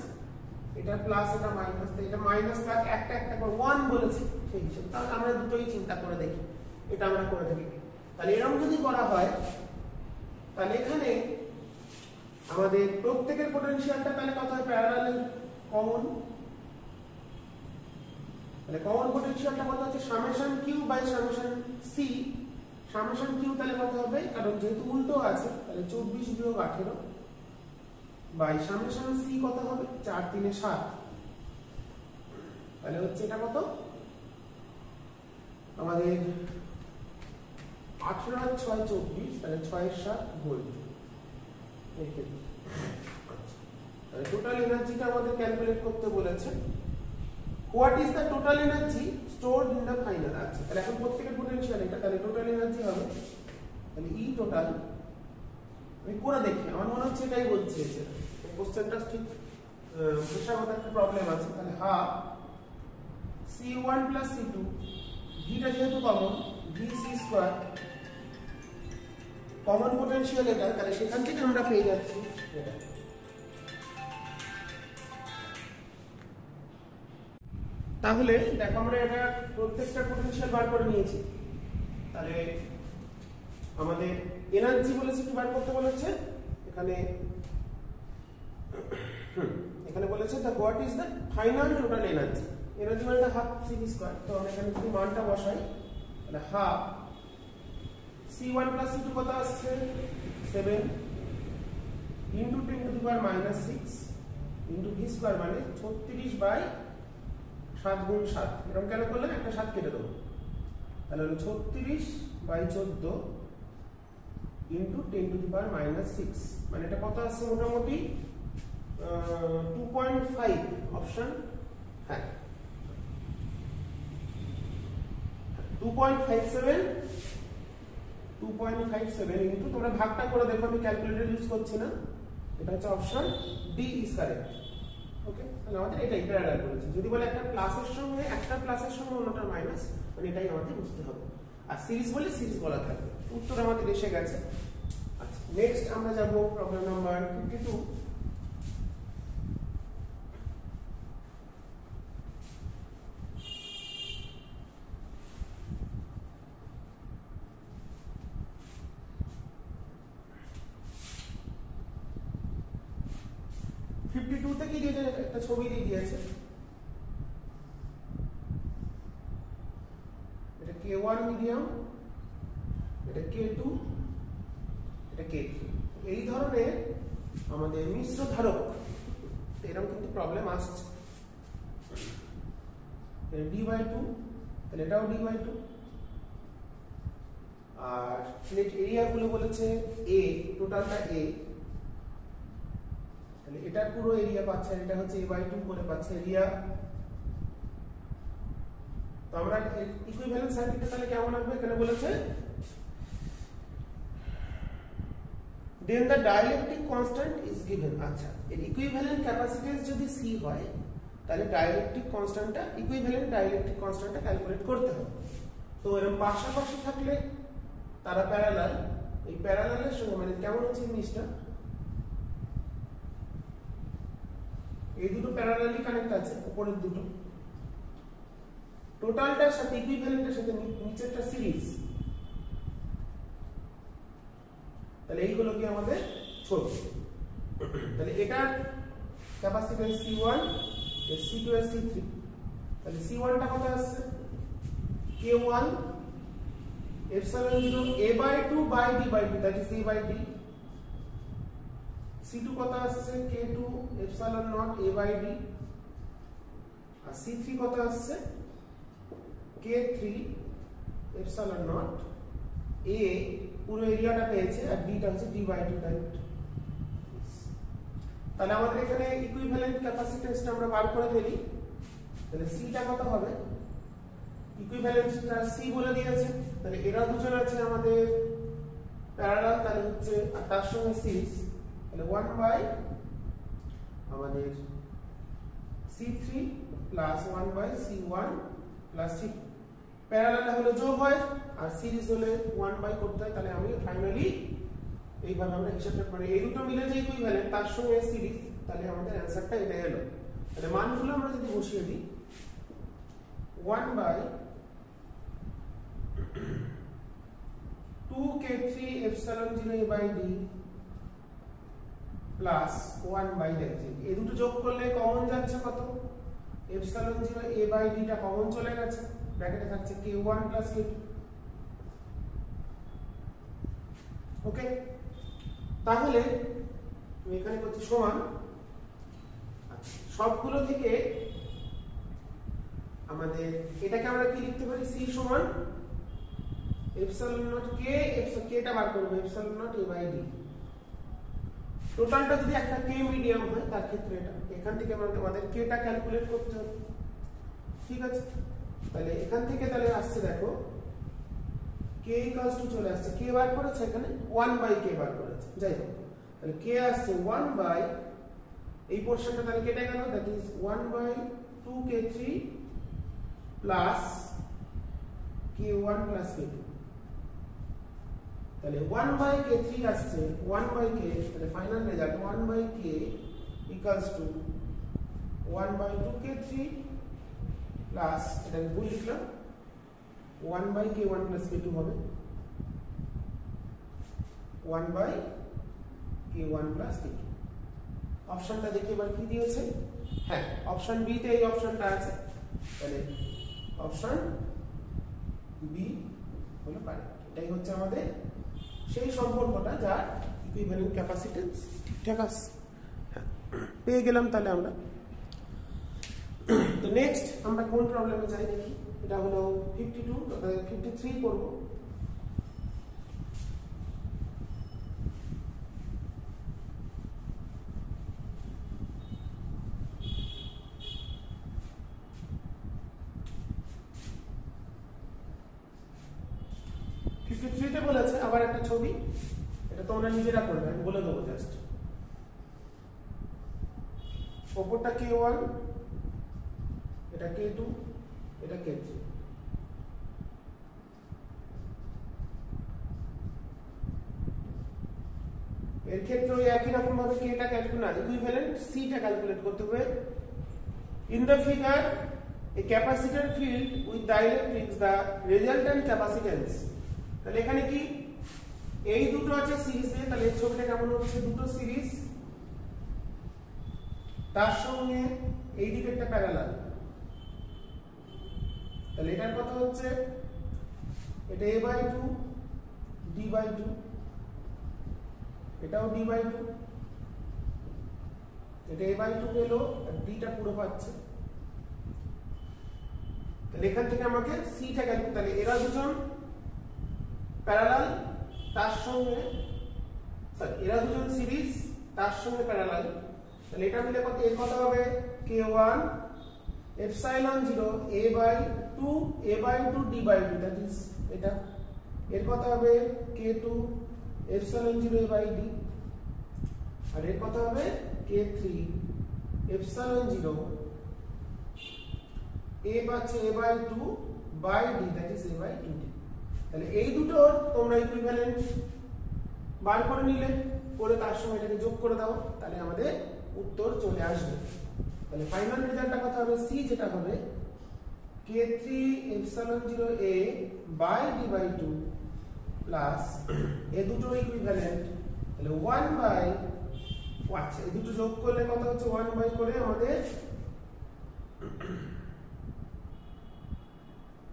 এটা প্লাস এটা মাইনাস তো এটা মাইনাস প্লাস একটা একটা করে 1 বলেছি সেই হিসেবে তাহলে আমরা দুটোই চিন্তা করে দেখি এটা আমরা করে দেখি তাহলে এরকম যদি করা হয় তাহলে এখানে আমাদের প্রত্যেকের পটেনশিয়ালটা তাহলে কত হয় প্যারালাল কমন তাহলে কমন পটেনশিয়ালটা কত হচ্ছে summation Q by summation C summation Q তাহলে কত হবে কারণ যেহেতু উল্টো আছে তাহলে 24 বিয়োগ 18 বাই সামেশন সি কত হবে 4 3 7 তাহলে হচ্ছে এটা কত আমাদের 18 আর 6 24 তাহলে 6 এর 7 ভোল্ট তাহলে টোটাল এনার্জিটা আমাদের ক্যালকুলেট করতে বলেছে what is the total energy stored in the final আচ্ছা তাহলে এখন প্রত্যেকের পটেনশিয়াল এটা তাহলে টোটাল এনার্জি হবে তাহলে ই টোটাল আমি করে দেখি আমার মনে হচ্ছে এটাই বলছে এই কোশ্চেনটা ঠিক ভাষাগত একটা প্রবলেম আছে তাহলে হাফ C1 প্লাস C2 ভিটা যেহেতু common VC square common potential এটা, তাহলে সেখান থেকে আমরা পেয়ে যাচ্ছি এটা। তাহলে দেখো আমরা এটা প্রত্যেকটা পোটেনশিয়াল বার করে নিয়েছি। তাহলে আমাদের এনার্জি বলেছে কি বার করতে বলেছে, এখানে এখানে বলেছে the what is the final total energy. Energy মানে হাফ সিভি স্কয়ার। তো আমরা এখানে যদি মানটা বসাই তাহলে হাফ C1 প্লাস C2 কত আসছে 7 into 10 to the power -6 into v square মানে 36 বাই 7 গুণ 7। এরকম কেন করলাম, একটা 7 কেটে দেবো, তাহলে হলো 36 বাই 14 ইনটু 10 টু দি পাওয়ার -6 মানে এটা কত আসছে মোটামুটি 2.5 অপশন, হ্যাঁ 2.57 ইনটু, তোমরা ভাগটা করে দেখো, আমি ক্যালকুলেটর ইউজ করছি না, এটা হচ্ছে option D is correct. Okay, তাহলে আমাদের এটাই প্যারালাল করেছে। যদি বলে একটা প্লাসের সঙ্গে অন্যটা মাইনাস, মানে এটাই আমাদের বুঝতে হবে। আর সিরিজ বলে সিরিজ বলা থাকবে। উত্তর আমাদের এসে গেছে। আচ্ছা, নেক্সট আমরা যাব প্রবলেম নাম্বার 52। কি দিয়েছে, একটা ছবি দিয়ে দিয়েছে, এটা K1 মিডিয়াম, এটা K2, এটা K3। এই ধরনের আমাদের মিশ্র ধারক এরকম কিন্তু প্রবলেম আসছে। d/2, তাহলে এটাও d/2। আর নেট এরিয়া গুলো বলেছে A, টোটালটা A, তাহলে এটা পুরো এরিয়া পাচ্ছে, এটা হচ্ছে a/2 করে পাচ্ছে এরিয়া। তো আমরা ইকুইভ্যালেন্ট সার্কিটটা তাহলে কেমন হবে, এখানে বলেছে then the dielectric constant is given. আচ্ছা, এর ইকুইভ্যালেন্ট ক্যাপাসিট্যান্স যদি C হয় তাহলে ডাইইলেকট্রিক কনস্ট্যান্টটা, ইকুইভ্যালেন্ট ডাইইলেকট্রিক কনস্ট্যান্টটা ক্যালকুলেট করতে হবে। তো এরকম পাশাপাশি থাকলে তারা প্যারালাল, এই প্যারালালের সঙ্গে মানে কেমন হচ্ছে জিনিসটা, এই দুটো প্যারালালি কানেক্ট আছে, উপরের দুটো টোটালটার সাথে ইকুইভ্যালেন্টের সাথে নিচেরটা সিরিজ। তাহলে এই হলো কি আমাদের ছবি। তাহলে এটার ক্যাপাসিট্যান্স C1, এর C2 এর C3। তাহলে C1 টা কত আসছে K1 epsilon 0 a/2 by d/2, that is a/d। C2 কত আসছে K2 epsilon 0 a/d। আর C3 কত আসছে K3 epsilon 0 a, পুরো এরিয়াটা পেয়েছে, আর d টা হচ্ছে d/2 ডাইরেক্ট। তাহলে আমাদের এখানে ইকুইভ্যালেন্ট ক্যাপাসিট্যান্সটা আমরা বার করে ফেলি। তাহলে C টা কত হবে, ইকুইভ্যালেন্সটা C বলে দিয়েছে, তাহলে এরা দুজন আছে আমাদের প্যারালাল, তাহলে হচ্ছে আর তার সঙ্গে সিরিজ, তাহলে 1 বাই আমাদের C3 plus 1 by C1 plus C2। Parallel হলে যোগ হয় আর সিরিজ হলে 1 বাই করতে হয়। তাহলে আমি ফাইনালি এইভাবে আমরা হিসাবটা করি, এই দুটো মিলে যে ইকুইভ্যালেন্ট তার সঙ্গে সিরিজ, তাহলে আমাদের অ্যানসারটা এটা এলো। তাহলে মানগুলো আমরা যদি বসিয়ে দিই 1 by 2K3 epsilon 0 a/d plus 1 by দেখছি এই দুটো যোগ করলে কমন যাচ্ছে কত, epsilon 0 a/d টা কমন চলে গেছে, ব্র্যাকেটে থাকছে K1 প্লাস K2। ওকে, তাহলে আমি এখানে করছি সমান, সবগুলো থেকে আমাদের এটাকে আমরা কি লিখতে পারি, C সমান epsilon 0 k, k টা বার করব epsilon 0 a/d। টোটালটা যদি একটা k মিডিয়াম হয় তার ক্ষেত্রে এটা এখান থেকে আমাদের k টা ক্যালকুলেট করতে হবে। ঠিক আছে, তাহলে এখান থেকে তাহলে আসছে দেখো k ইকুয়ালস টু চলে আসছে, k বার করেছে এখানে 1 বাই k বার করেছে, যাই হোক তাহলে k আসছে 1 বাই এই পোরশনটা তাহলে কেটে গেল, that is 1 by 2k3 plus k1 plus k2। তাহলে 1/k3 আসছে 1/k, তাহলে final result 1/k equals to 1/2k3 plus, এটা আমি ভুল লিখলাম, 1/k1 প্লাস k2 হবে 1/k1 প্লাস k2। অপশনটা দেখি এবার কি দিয়েছে। হ্যাঁ, অপশন বি তে এই অপশনটা আছে, তাহলে অপশন বি হলো কারেক্ট। এটাই হচ্ছে আমাদের সেই সম্পর্কটা যার ইকুইভ্যালেন্ট ক্যাপাসিট্যান্স ঠিকঠাক আছে। হ্যাঁ, পেয়ে গেলাম তাহলে আমরা। তো নেক্সট আমরা কোন প্রবলেমে যাই দেখি। এটা হলো 52, 53 করব। তে বলেছে আবার একটা ছবি, এটা তোমরা নিজেরা করবে, আমি বলে দেবো জাস্ট। ওপরটা k1, এটা k2, এটা k3। এর ক্ষেত্রে একই রকম ভাবে k টা ক্যালকুলেট, ইকুইভ্যালেন্ট c টা ক্যালকুলেট করতে হবে। In the figure a capacitor filled with dielectrics the resultant capacitance. তাহলে এখানে কি এই দুটো আছে সিরিজে, তাহলে এই ছবিটা কেমন হচ্ছে, দুটো সিরিজ তার সঙ্গে এই দিকেরটা প্যারালাল। তাহলে এটার কথা হচ্ছে এটা a/2 d/2, এটাও d/2, এটা a/2 পেলো আর d টা পুরো পাচ্ছে। তাহলে এখান থেকে আমাকে c টা ক্যালকুলেট, তাহলে এরা দুজন প্যারালাল তার সঙ্গে, এরা দুজন সিরিজ তার সঙ্গে প্যারালাল। তাহলে এটা মিলে কত, এর কথা হবে k1 epsilon 0 a/2 d/2, that is এটা। এর কথা হবে k2 epsilon 0 a/d, আর এর কথা হবে k3 epsilon 0 a পাচ্ছে a/2 d, that is a/2d। তাহলে এই দুটো তোমরা ইকুইভ্যালেন্ট বার করে নিলে, করে তার সঙ্গে এটাকে যোগ করে দাও, তাহলে আমাদের উত্তর চলে আসবে। তাহলে ফাইনাল রেজাল্টটা কত হবে, c যেটা হবে k3 epsilon 0 a d/2 plus এ দুটো ইকুইভ্যালেন্ট, তাহলে 1 আচ্ছা এই দুটো যোগ করলে কত হচ্ছে 1 করে আমাদের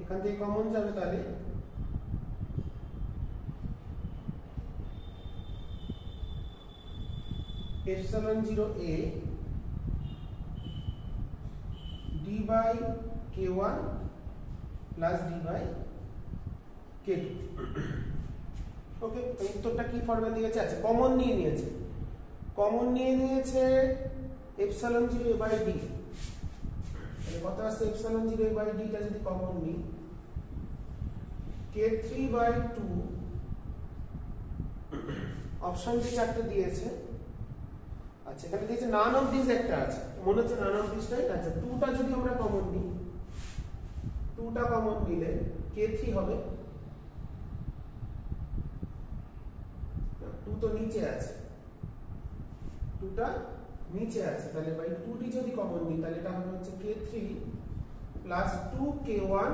এখান থেকে কমন যাবে, তাহলে epsilon 0 a d/k1 plus d/k2। ওকে, তো উত্তরটা কি ফর্মে দিয়েছে, আছে কমন নিয়ে নিয়েছে, কমন নিয়ে নিয়েছে epsilon 0 a/d। তাহলে কত আসছে epsilon 0 a/d টা যদি কমন নিই k3/2, অপশন যে চারটে দিয়েছে, আচ্ছা এখানে দিয়েছে নান অফ দিস একটা আছে, মনে হচ্ছে নান অফ দিস নাই। আচ্ছা 2 টা যদি আমরা কমন নিই, 2 টা কমন নিলে k3 হবে, 2 তো নিচে আছে, 2 টা নিচে আছে, তাহলে বাই 2d যদি কমন নিই তাহলে এটা হবে হচ্ছে k3 plus 2k1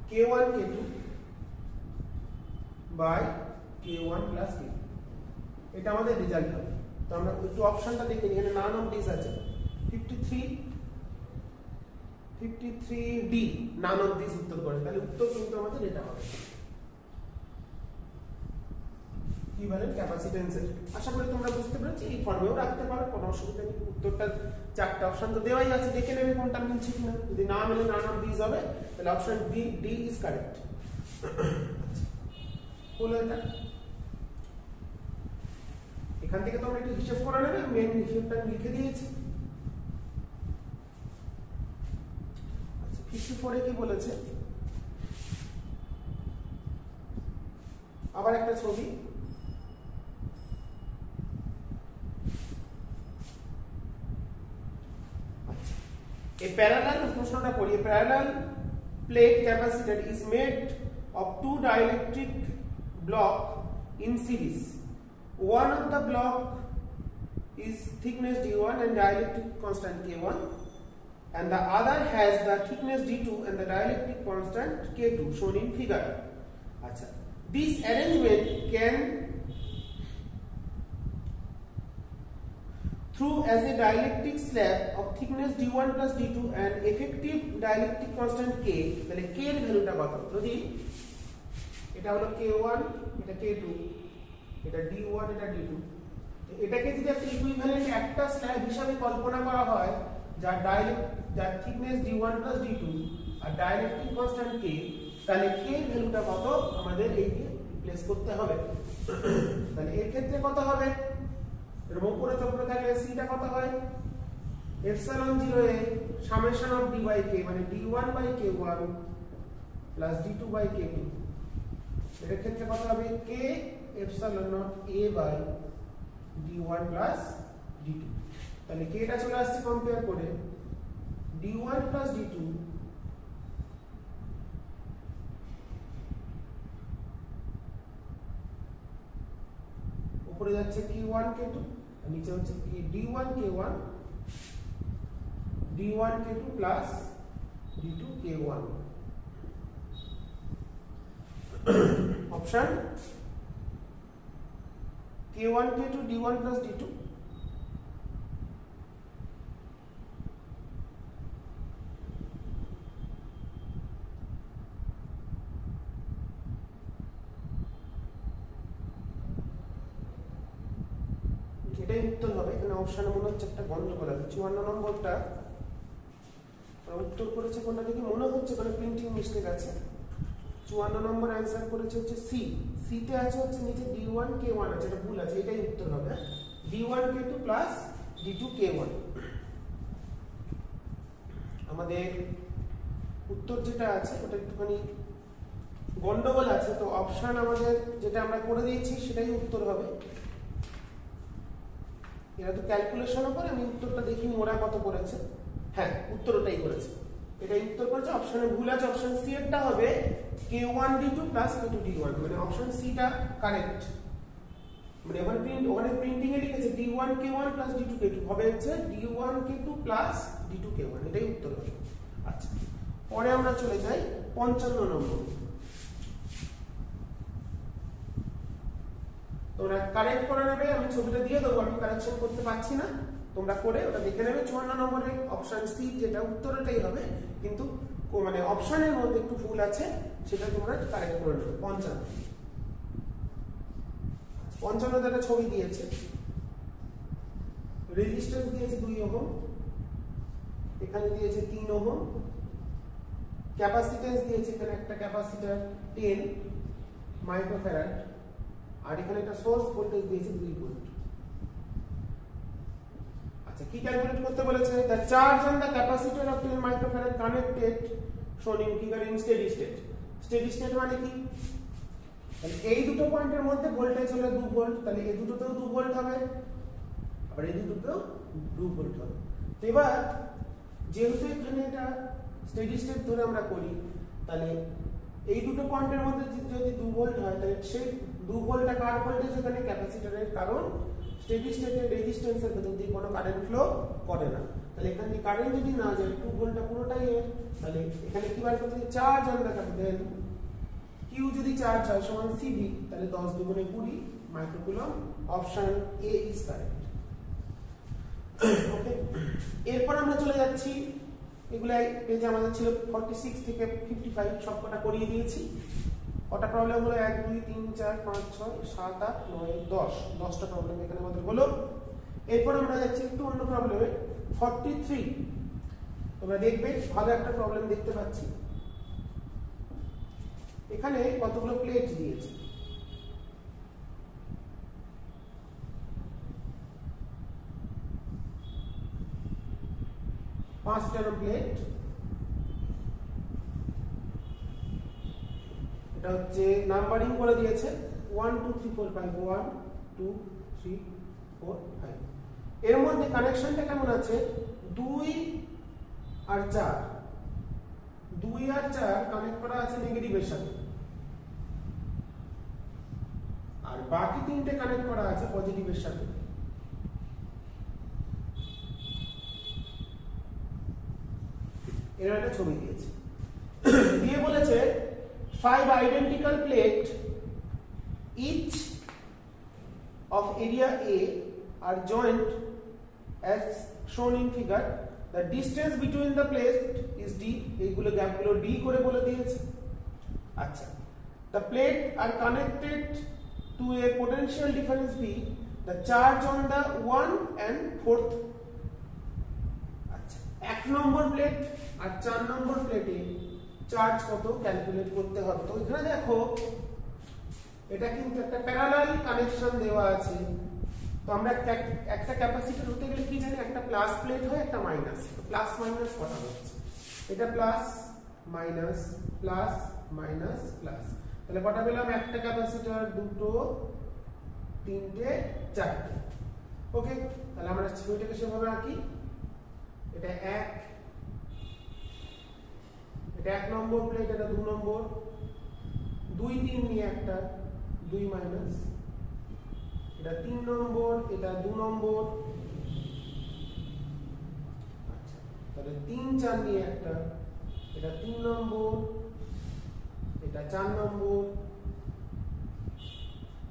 k1 k2 by k1 plus k2, এটা আমাদের রেজাল্ট হবে। তো আমরা একটু অপশনটা দেখে নিই, এখানে নান অফ দিস আছে 53d নান অফ দিস উত্তর করে, তাহলে উত্তর কিন্তু আমাদের এটা হবে ইকুইভ্যালেন্ট ক্যাপাসিট্যান্সের। আশা করি তোমরা বুঝতে পেরেছো, এই ফর্মেও রাখতে পারো, কোনো অসুবিধা নেই। উত্তরটা চারটা অপশন তো দেওয়াই আছে, দেখে নেবে কোনটা মিলছে কিনা, যদি না মিলে নান অফ দিস হবে, তাহলে অপশন ডি ইজ কারেক্ট। হলো এটা, এখান থেকে তোমরা একটু হিসাব করে নেবে, মেন হিসাবটা লিখে দিয়েছি। আচ্ছা 54 কি বলেছে, আবার একটা ছবি, আচ্ছা এই প্যারালাল প্রশ্নটা পড়ি, parallel plate capacitor is made of two dielectric block in series. One of the block is thickness d1 and dielectric constant k1, and the other has the thickness d2 and the dielectric constant k2 shown in figure. Acha, this arrangement can through as a dielectric slab of thickness d1 plus d2 and effective dielectric constant k, তাহলে k এর ভ্যালুটা কত? যদি এটা হলো k1, এটা k2, এটা d1, এটা d2, এটাকে যদি একটা ইকুইভ্যালেন্ট একটা স্ল্যাব হিসাবে কল্পনা করা হয় যার থিকনেস d1 plus d2 আর ডাইলেকট্রিক কনস্ট্যান্ট k, তাহলে k এর ভ্যালুটা কত আমাদের এই দিয়ে রিপ্লেস করতে হবে। তাহলে এর ক্ষেত্রে কত হবে? এর উপরে চক্র থাকলে c টা কত হয়? Epsilon 0 a summation of d by k, মানে d1 by k1 plus d2 by k2। এর ক্ষেত্রে কত হবে? k epsilon naught a by d1 plus d2। তাহলে k টা চলে আসছে কম্পেয়ার করে d1 প্লাস d2 উপরে যাচ্ছে k1 k2 আর নিচে হচ্ছে d1 k1 d1 k2 plus d2 k1। Option k1 k2 d1 plus d2। এটাই উত্তর হবে। এখানে অপশনে মনে হচ্ছে একটা গন্ডগোল আছে। 54 নম্বরটা উত্তর করেছে কোনটা দেখি মনে হচ্ছে মানে প্রিন্টিং মিস্টেক আছে। 54 নম্বর অ্যানসার করেছে হচ্ছে সি। সি তে আছে হচ্ছে নিচে d1 k1 আছে, এটা ভুল আছে, এটাই উত্তর হবে d1 k2 plus d2 k1। আমাদের উত্তর যেটা আছে ওটা একটুখানি গন্ডগোল আছে, তো অপশন আমাদের যেটা আমরা করে দিয়েছি সেটাই উত্তর হবে। এরা তো ক্যালকুলেশন করে, আমি উত্তরটা দেখি ওরা কত করেছে। হ্যাঁ, উত্তর ওটাই করেছে, এটাই উত্তর করেছে। অপশনে ভুল আছে, অপশন সি এরটা হবে k1 d2 plus k2 d1, মানে অপশন সি টা কারেক্ট। মানে ওখানে প্রিন্টিং এ লিখেছে d1 k1 plus d2 k2, হবে হচ্ছে d1 k2 plus d2 k1, এটাই উত্তর হবে। আচ্ছা, পরে আমরা চলে যাই 55 নম্বর। তোমরা কারেক্ট করে নেবে, আমি ছবিটা দিয়ে দেবো, আমি কারেকশন করতে পারছি না, তোমরা করে ওটা দেখে নেবে। 54 নম্বরে অপশন সি যেটা উত্তর এটাই হবে, কিন্তু মানে অপশনের মধ্যে একটু ভুল আছে, সেটা তোমরা কারেক্ট করে নেবে। 55 একটা ছবি দিয়েছে, রেজিস্ট্যান্স দিয়েছে 2 ওহম, এখানে দিয়েছে 3 ওহম, ক্যাপাসিট্যান্স দিয়েছে এখানে একটা ক্যাপাসিটর 10 মাইক্রোফ্যারাড, আর এখানে একটা সোর্স ভোল্টেজ দিয়েছে 2 ভোল্ট। আচ্ছা, কি ক্যালকুলেট করতে বলেছে? the charge on the capacitor of 10 microfarad connected shown in figure in steady state। steady state মানে কি? তাহলে এই দুটো পয়েন্টের মধ্যে ভোল্টেজ হলো 2 ভোল্ট, তাহলে এই দুটোতেও 2 ভোল্ট হবে, আবার এই দুটোতেও 2 ভোল্ট হবে। তো এবার যেহেতু এখানে এটা স্টেডি স্টেট ধরে আমরা করি, তাহলে এই দুটো পয়েন্টের মধ্যে যদি 2 ভোল্ট হয়, তাহলে সেই 2 ভোল্টটা কার ভোল্টেজ? এখানে ক্যাপাসিটরের, কারণ স্টেডি স্টেটে রেজিস্ট্যান্সের ভেতর দিয়ে কোনো কারেন্ট ফ্লো করে না। তাহলে এখান থেকে কারেন্ট যদি না যায়, 2 ভোল্টটা পুরোটাই এর, তাহলে এখানে কি বার করতে? Charge on the capacitor Q যদি চার্জ হয় সমান সিবি, তাহলে 10 দুগুণে 20 microcoulomb. Option A is correct. Okay, এরপর আমরা চলে যাচ্ছি, এগুলাই পেজে আমাদের ছিল 46 থেকে 55, সবকটা করিয়ে দিয়েছি। কটা প্রবলেম হলো? 1 2 3 4 5 6 7 8 9 10, 10টা প্রবলেম এখানে আমাদের হলো। এরপর আমরা যাচ্ছি একটু অন্য প্রবলেমে 43। তোমরা দেখবে ভালো একটা প্রবলেম দেখতে পাচ্ছি। এখানে কতগুলো প্লেট দিয়েছে, পাঁচটা প্লেট। এটা হচ্ছে নাম্বারিং করে দিয়েছে 1 2 3 4 5, 1 2 3 4 5। এর মধ্যে কানেকশনটা কেমন আছে? 2 আর 4, 2 আর 4 কানেক্ট করা আছে নেগেটিভের সাথে, আর বাকি তিনটে কানেক্ট করা আছে পজিটিভের সাথে। এর একটা ছবি দিয়েছে, দিয়ে বলেছে 5 identical plate each of area A are joined as shown in figure. The distance between the plate is d. এইগুলো গ্যাপগুলো d করে বলে দিয়েছে। আচ্ছা, the plate are connected to a potential difference V. The charge on the 1 and 4th, আচ্ছা 1 number plate আর 4 নম্বর প্লেটে charge কত calculate করতে হবে। তো এখানে দেখো এটা কিন্তু একটা প্যারালাল কানেকশন দেওয়া আছে। তো আমরা একটা ক্যাপাসিটর হতে গেলে কি জানি, একটা প্লাস প্লেট হয় একটা মাইনাস। প্লাস মাইনাস কটা হচ্ছে, এটা plus minus plus minus plus, তাহলে কটা পেলাম, একটা ক্যাপাসিটর, দুটো, তিনটে, চারটে। ওকে, তাহলে আমরা ছবিটাকে সেভাবে আঁকি। এটা 1, এটা 1 নম্বর প্লেট, এটা 2 নম্বর, 2 3 নিয়ে একটা 2 মাইনাস, এটা 3 নম্বর, এটা 2 নম্বর, আচ্ছা তাহলে 3 4 নিয়ে একটা, এটা 3 নম্বর, এটা 4 নম্বর,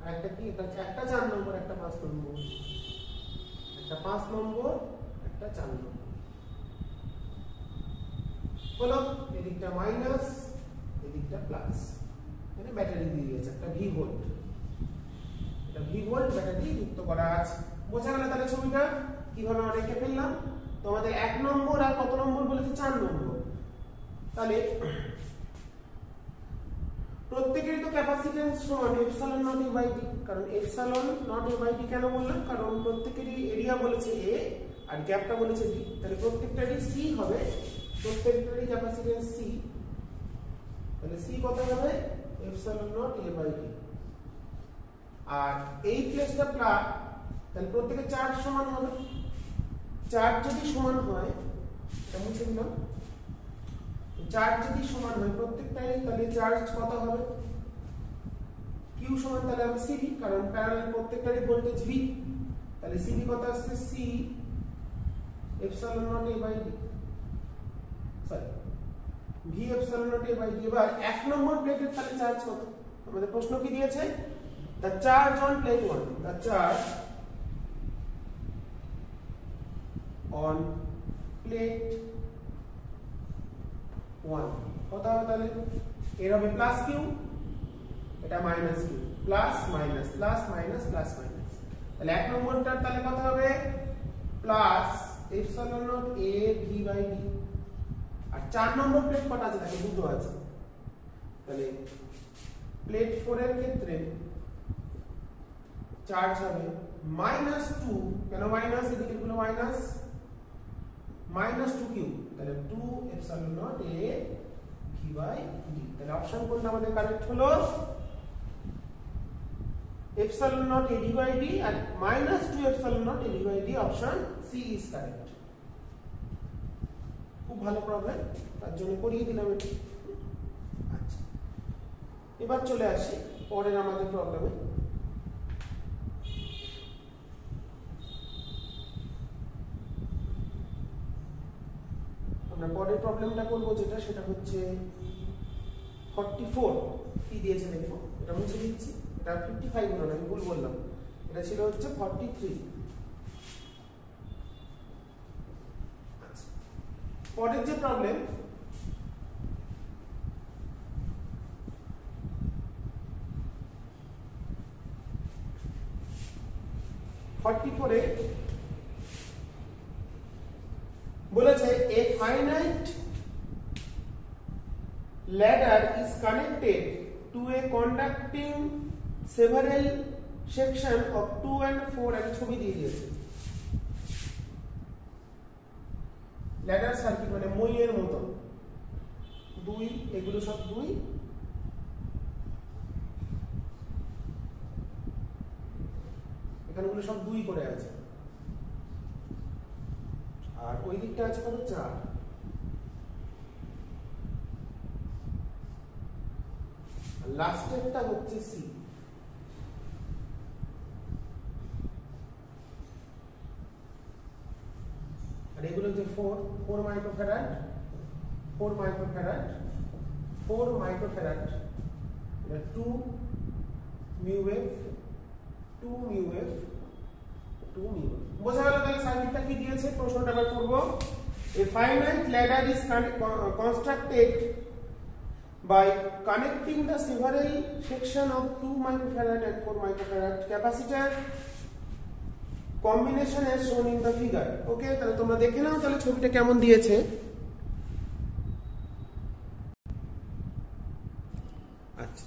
আর একটা কি, এটা একটা 4 নম্বর, একটা 5 নম্বর, একটা 5 নম্বর, একটা 4 নম্বর। হলো এদিকটা মাইনাস, এদিকটা প্লাস, মানে ব্যাটারি দিয়ে দিয়েছে একটা ভি ভোল্ট, এটা ভি ভোল্ট ব্যাটারি যুক্ত করা আছে। বোঝা গেল তাহলে ছবিটা কিভাবে আমরা এঁকে ফেললাম। তো আমাদের 1 নম্বর আর কত নম্বর বলেছে, 4 নম্বর। তাহলে প্রত্যেকেরই তো ক্যাপাসিট্যান্স সমান epsilon naught A by D, কারণ epsilon naught A by D কেন বললাম, কারণ প্রত্যেকেরই এরিয়া বলেছে এ আর গ্যাপটা বলেছে ডি, তাহলে প্রত্যেকটারই সি হবে, প্রত্যেকটারই ক্যাপাসিট্যান্স সি। তাহলে সি কত হবে, epsilon naught A by D. আর এই প্লেসটা প্লাস, তাহলে প্রত্যেকের চার্জ সমান হবে। চার্জ যদি সমান হয়, এটা মুছে দিলাম, চার্জ যদি সমান হয় প্রত্যেকটারই, তাহলে চার্জ কত হবে, কিউ সমান, তাহলে হবে সিভি, কারণ প্যারালাল প্রত্যেকটারই ভোল্টেজ ভি, তাহলে সিভি কত আসছে, C epsilon naught A by D, sorry V epsilon naught A by D. এবার 1 নম্বর প্লেটের তাহলে চার্জ কত, আমাদের প্রশ্ন কি দিয়েছে, the charge on plate 1, the charge on plate 1 কত হবে, তাহলে এর হবে প্লাস কিউ, এটা minus Q, plus minus plus minus plus minus, তাহলে 1 নম্বরটার তাহলে কত হবে, plus epsilon naught A V by D. আর 4 নম্বর প্লেট কত আছে, দেখো দুটো আছে, তাহলে প্লেট 4 এর ক্ষেত্রে চার্জ হবে -2, কেন মাইনাস, এদিকে গুলো মাইনাস, -2 কিউ, তাহলে 2 epsilon naught A V by D. তাহলে অপশন কোনটা আমাদের কারেক্ট হলো, epsilon naught A D by D, আর -2 epsilon naught A D by D, option C is correct. খুব ভালো প্রবলেম, তার জন্য করিয়ে দিলাম এটা। আচ্ছা, এবার চলে আসি পরের আমাদের প্রবলেমে। আমরা পরের প্রবলেমটা করব যেটা, সেটা হচ্ছে 44। কি দিয়েছে দেখো, এটা মুছে দিচ্ছি, এটা 55 হলো না, আমি ভুল বললাম, এটা ছিল হচ্ছে 43। আচ্ছা, পরের যে প্রবলেম, বলেছে a finite ladder is connected to a conducting several section of 2 and 4, এর ছবি দিয়ে দিয়েছে। ল্যাডার সার্কিট মানে মইয়ের মতো, 2, এগুলো সব 2, এখানে গুলো সব 2 করে আছে, আর ওই দিকটা আছে কত, 4। লাস্টেরটা হচ্ছে সি। আর এগুলো হচ্ছে 4 microfarad, 4 microfarad, 4 microfarad, 2 mu wave, 2 mu wave, 2 mu wave. বোঝা গেল তাহলে সার্কিটটা কি দিয়েছে? প্রশ্নটা আবার করব। A finite ladder is constructed by connecting the several section of 2 microfarad and 4 microfarad capacitor combination as shown in the figure. ওকে, তাহলে তোমরা দেখে নাও তাহলে ছবিটা কেমন দিয়েছে। আচ্ছা,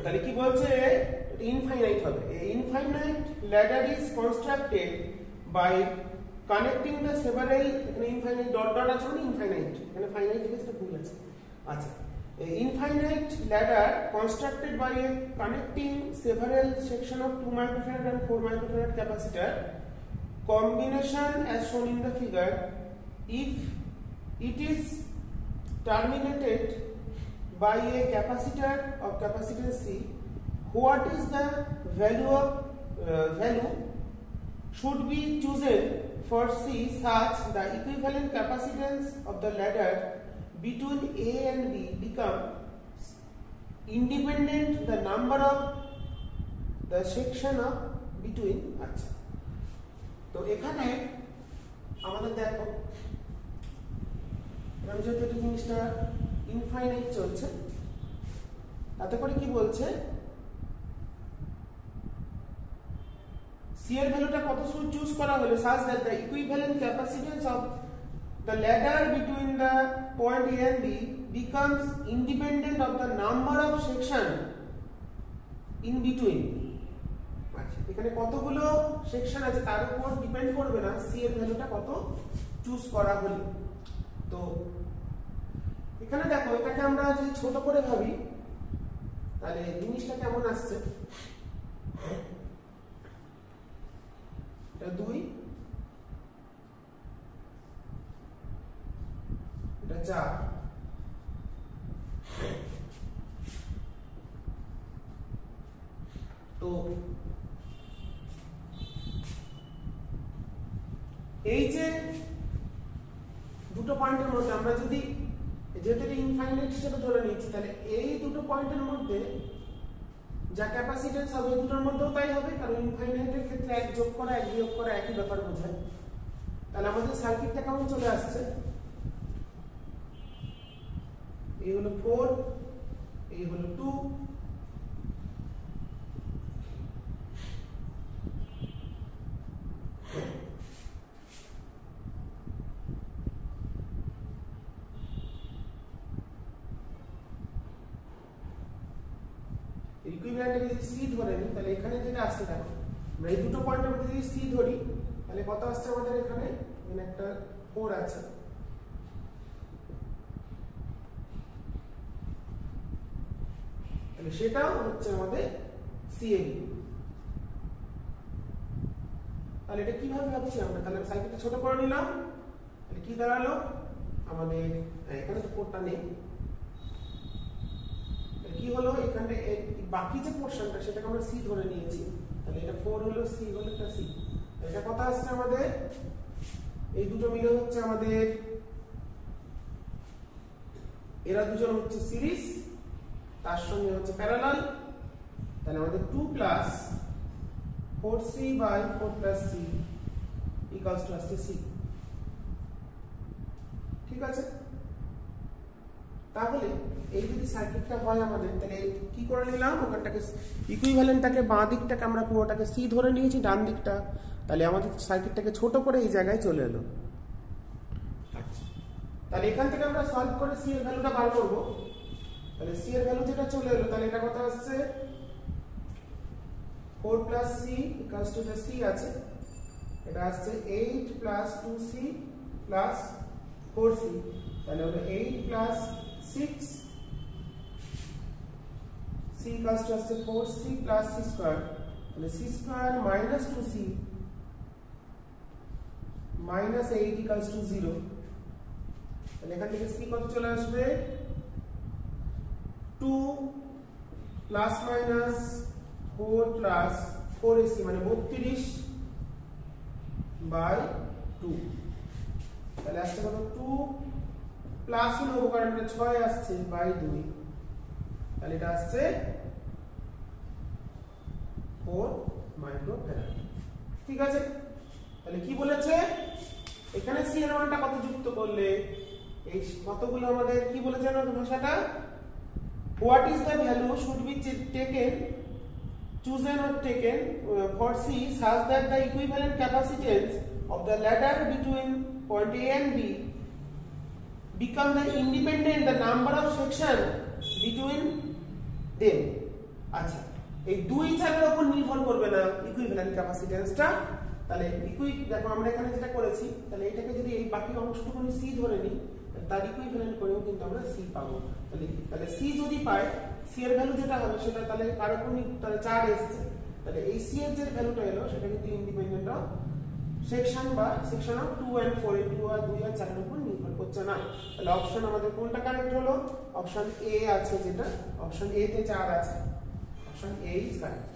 তাহলে কি বলছে? ইনফাইনাইট হবে। Infinite ladder is constructed by connecting the several, এখানে ইনফাইনাইট ডট ডট আছে মানে ইনফাইনাইট, এখানে ফাইনাইট লিখেছে ভুল আছে। আচ্ছা, infinite ladder constructed by a connecting several section of 2 microfarad and 4 microfarad capacitor combination as shown in the figure. If it is terminated by a capacitor of capacitance C, what is the value should be chosen for C such the equivalent capacitance of the ladder between A and B becomes independent the number of the section of between. আচ্ছা, তো এখানে আমাদের দেখো আমি যেহেতু এই জিনিসটা infinite চলছে, তাতে করে কি বলছে? সি এর ভ্যালুটা কত চুজ করা হলো? such that the equivalent capacitance of the ladder between the point A and B becomes independent of the number of section in between. আচ্ছা, এখানে কতগুলো সেকশন আছে তার উপর ডিপেন্ড করবে না সি এর ভ্যালুটা কত চুজ করা হলো। তো এখানে দেখো এটাকে আমরা যদি ছোট করে ভাবি তাহলে জিনিসটা কেমন আসছে? এটা 2, এটা 4, তো এই যে দুটো পয়েন্টের মধ্যে আমরা যদি যেহেতু ইনফাইনাইট হিসেবে ধরে নিচ্ছি, তাহলে এই দুটো পয়েন্টের মধ্যে যা ক্যাপাসিট্যান্স হবে দুটোর মধ্যেও তাই হবে, কারণ ইনফাইনাইটের ক্ষেত্রে এক যোগ করা এক বিয়োগ করা একই ব্যাপার বোঝায়। তাহলে আমাদের সার্কিটটা কেমন চলে আসছে? এই হলো 4, এই হলো 2, ইকুইভ্যালেন্টকে যদি সি ধরে নিই তাহলে এখানে যেটা আসছে দেখো, আমরা এই দুটো পয়েন্টের মধ্যে যদি সি ধরি তাহলে কত আসছে আমাদের? এখানে একটা 4 আছে, তাহলে সেটাও হচ্ছে আমাদের সিএবি। তাহলে এটা কিভাবে ভাবছি আমরা? তাহলে সার্কিটটা ছোট করে নিলাম, তাহলে কি দাঁড়ালো আমাদের? এখানে তো কোডটা নেই, কি হলো? এখানে বাকি যে পোরশনটা সেটাকে আমরা সি ধরে নিয়েছি, তাহলে এটা 4 হলো, সি হলো, এটা সি। এটা কত আসছে আমাদের? এই দুটো মিলে হচ্ছে আমাদের, এরা দুজন হচ্ছে সিরিজ, তার সঙ্গে হচ্ছে প্যারালাল, তাহলে আমাদের 2 plus 4c by 4 plus c equals to আসছে c। ঠিক আছে, তাহলে এই যদি সার্কিটটা হয় আমাদের, তাহলে কি করে নিলাম? ওখানটাকে ইকুইভ্যালেন্টটাকে বাঁ দিকটাকে আমরা পুরোটাকে সি ধরে নিয়েছি, ডান দিকটা, তাহলে আমাদের সার্কিটটাকে ছোট করে এই জায়গায় চলে এলো। আচ্ছা, তাহলে এখান থেকে আমরা সলভ করে সি এর ভ্যালুটা বার করব। তাহলে সি এর ভ্যালু যেটা চলে এলো, তাহলে এটা কত আসছে? 4 প্লাস সি ইকুয়ালস টু যে সি আছে এটা আসছে 8 প্লাস 2c প্লাস 4c, তাহলে হলো 8 প্লাস 6 c ইকুয়ালস টু আসছে 4c প্লাস c স্কয়ার, তাহলে c square minus 2c minus 8 equals to 0, তাহলে এখান থেকে c কত চলে আসবে 2 প্লাস মাইনাস 4 প্লাস 4ac মানে 32 বাই 2, তাহলে আসছে কত 2 প্লাস নেব কারণ এটা 6 আসছে বাই 2, তাহলে এটা আসছে 4 মাইক্রোফ্যারাড। ঠিক আছে, তাহলে কি বলেছে এখানে c এর মানটা কত যুক্ত করলে এই কতগুলো আমাদের কি বলেছে না ভাষাটা, what is the value should be taken, chosen or taken for c such that the equivalent capacitance of the ladder between point a and b become the independent the number of section between them। আচ্ছা, এই দুই ছাড়ার উপর নির্ভর করবে না equivalent ক্যাপাসিট্যান্সটা, তাহলে দেখো আমরা এখানে যেটা করেছি, তাহলে এটাকে যদি এই বাকি অংশটুকু c ধরে নিই তার ইকুইভ্যালেন্ট করেও কিন্তু আমরা c পাবো। তাহলে c যদি পাই, c এর ভ্যালু যেটা হবে সেটা তাহলে কার উপর তাহলে 4 এসেছে, তাহলে এই c এর যে ভ্যালুটা এলো সেটা কিন্তু ইন্ডিপেন্ডেন্ট অফ সেকশন বা সেকশন অফ 2 and 4 এই 2 আর 2 আর 4 এর উপর নির্ভর করছে না। তাহলে অপশন আমাদের কোনটা কারেক্ট হলো, অপশন এ আছে, যেটা অপশন এ তে 4 আছে, option A is correct.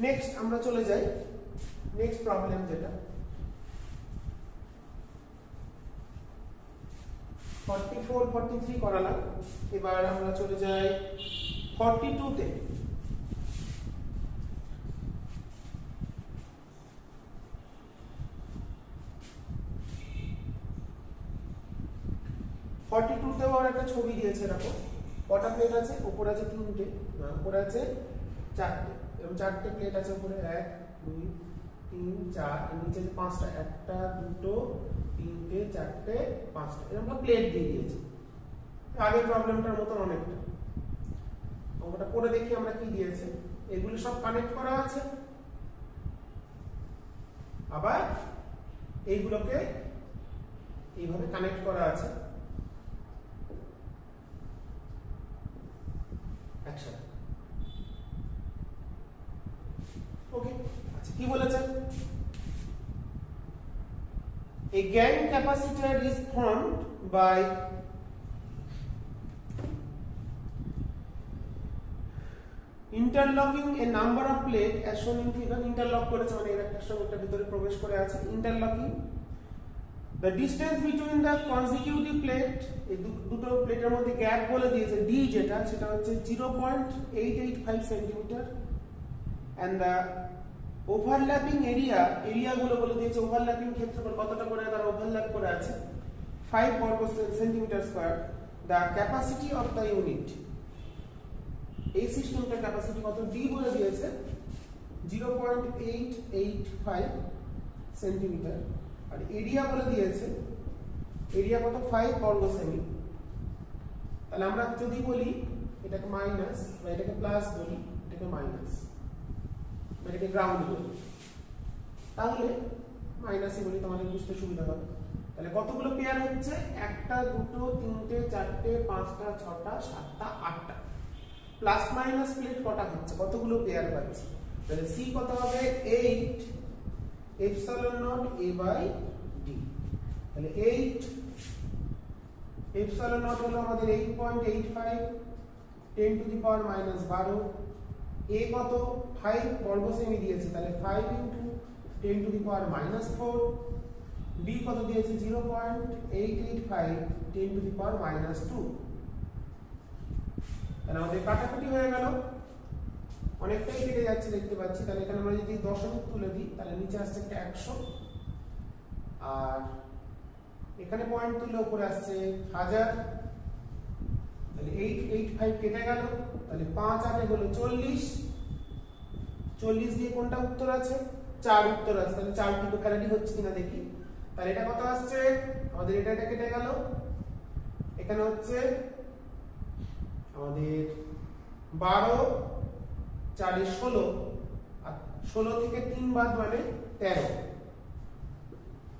Next আমরা চলে যাই নেক্সট প্রবলেম, যেটা 44 43 করালাম, এবার আমরা চলে যাই 42 তে। 42 তেও আর একটা ছবি দিয়েছে, দেখো কটা প্লেট আছে, উপরে আছে 3টে, উপরে আছে 4টে, এবং 4টে প্লেট আছে উপরে 1 2 3 4, এর নিচে 5টা, 1টা 2টো 3টে 4টে 5টা, এরকম প্লেট দিয়ে দিয়েছে। আগের প্রবলেমটার মতন অনেকটা, ওটা করে দেখি আমরা কি দিয়েছে। এগুলো সব কানেক্ট করা আছে, আবার এইগুলোকে এইভাবে কানেক্ট করা আছে একসাথে। ওকে, আচ্ছা কি বলেছে, a gang capacitor is formed by interlocking a number of plate as shown in figure। interlock করেছে মানে এর একটা সঙ্গে একটা ভিতরে প্রবেশ করে আছে, interlocking the distance between the consecutive plate, এই দুটো প্লেটের মধ্যে গ্যাপ বলে দিয়েছে d, যেটা সেটা হচ্ছে 0.885 centimetre, and the overlapping area, area গুলো বলে দিয়েছে ওভারল্যাপিং ক্ষেত্রফল কতটা করে তার ওভারল্যাপ করে আছে 5 বর্গ centimetre square. the capacity of the unit, এই সিস্টেমটার ক্যাপাসিটি কত d বলে দিয়েছে 0.885 সেন্টিমিটার, আর এরিয়া বলে দিয়েছে এরিয়া কত 5 বর্গ সেমি। তাহলে আমরা যদি বলি এটাকে মাইনাস বা এটাকে প্লাস বলি, এটাকে মাইনাস বা এটাকে গ্রাউন্ড বলি, তাহলে মাইনাসই বলি তোমাদের বুঝতে সুবিধা হবে। তাহলে কতগুলো পেয়ার হচ্ছে, 1টা 2টো 3টে 4টে 5টা 6টা 7টা 8টা, প্লাস মাইনাস প্লেট কটা হচ্ছে, কতগুলো পেয়ার পাচ্ছি, তাহলে c কত হবে 8 epsilon naught a by d। তাহলে 8 এপসাইলন নট হলো আমাদের 8.85 10 to the power minus 12, a কত 5 বর্গ সেমি দিয়েছে, তাহলে 5 into 10 to the power minus 4, d কত দিয়েছে 0.885 10 টু দি পাওয়ার মাইনাস 2। তাহলে আমাদের কাটাকুটি হয়ে গেল, অনেকটাই কেটে যাচ্ছে দেখতে পাচ্ছি। তাহলে এখানে আমরা যদি দশমিক তুলে দিই তাহলে নিচে আসছে একটা 100, আর এখানে পয়েন্ট তুললে উপরে আসছে 1000, তাহলে 885 কেটে গেল, তাহলে 5 8 হলো 40, 40 দিয়ে কোনটা উত্তর আছে 4 উত্তর আছে, তাহলে 4 পিকোফ্যারাডই হচ্ছে কিনা দেখি। তাহলে এটা কত আসছে আমাদের, এটা কেটে গেল, এখানে হচ্ছে আমাদের 12 4 এ 16, আর 16 থেকে 3 বাদ মানে 13,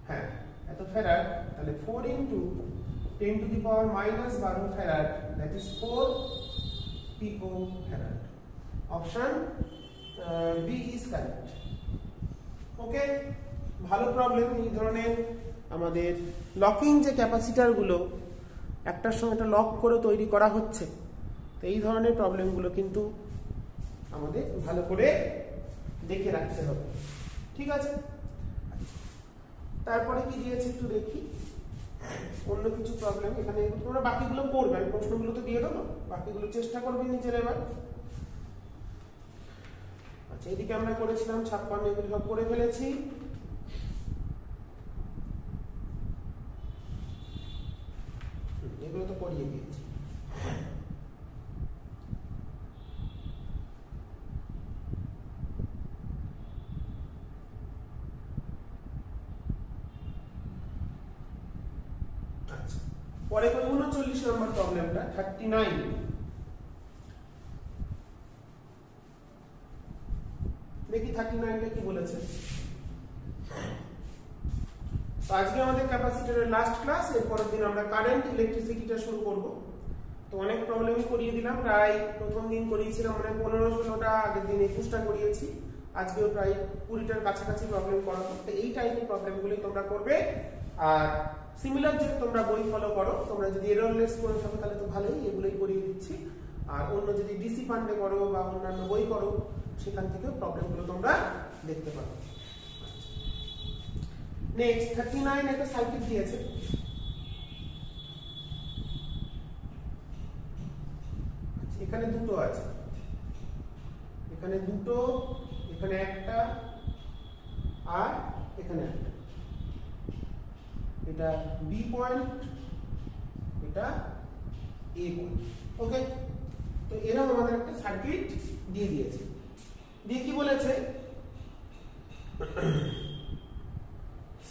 হ্যাঁ এত ফ্যারাড। তাহলে 4 into 10 to the power minus 12 farad, that is 4 pico farad. Option B is correct. Okay, ভালো প্রবলেম। এই ধরনের আমাদের লকিং যে ক্যাপাসিটারগুলো একটার সঙ্গে একটা লক করে তৈরি করা হচ্ছে, তো এই ধরনের প্রবলেমগুলো কিন্তু আমাদের ভালো করে দেখে রাখতে হবে। ঠিক আছে, তারপরে কি দিয়েছে একটু দেখি, অন্য কিছু প্রবলেম এখানে। তোমরা বাকিগুলো করবে, আমি প্রশ্নগুলো তো দিয়ে দেবো, বাকিগুলো চেষ্টা করবে নিজের এবার। আচ্ছা, এদিকে আমরা করেছিলাম 56, এগুলো সব করে ফেলেছি। এগুলো তো করিয়ে দিয়েছি। আচ্ছা, পরে করি 39 নম্বর প্রবলেমটা, 39। দেখি 39টা কি বলেছে। তো আজকে আমাদের ক্যাপাসিটরের লাস্ট ক্লাস, এর পরের দিন আমরা কারেন্ট ইলেকট্রিসিটিটা শুরু করব। তো অনেক প্রবলেমই করিয়ে দিলাম, প্রায় প্রথম দিন করিয়েছিলাম মানে 15-16টা, আগের দিন 21টা করিয়েছি, আজকেও প্রায় 20টার কাছাকাছি প্রবলেম করাবো। তো এই টাইপের প্রবলেমগুলোই তোমরা করবে। আর সিমিলার যদি তোমরা বই ফলো করো, তোমরা যদি এররলেস করে থাকো তাহলে তো ভালোই, এগুলোই করিয়ে দিচ্ছি। আর অন্য যদি ডিসি ফান্ডে করো বা অন্যান্য বই করো, সেখান থেকে প্রবলেমগুলো তোমরা দেখতে পারো। নেক্সট 39 একটা সার্কিট দিয়েছে। এখানে দুটো আছে, এখানে দুটো, এখানে একটা আর এখানে একটা। এটা বি পয়েন্ট, এটা এ পয়েন্ট। ওকে, তো এরকম আমাদের একটা সার্কিট দিয়ে দিয়েছে। দিয়ে কি বলেছে,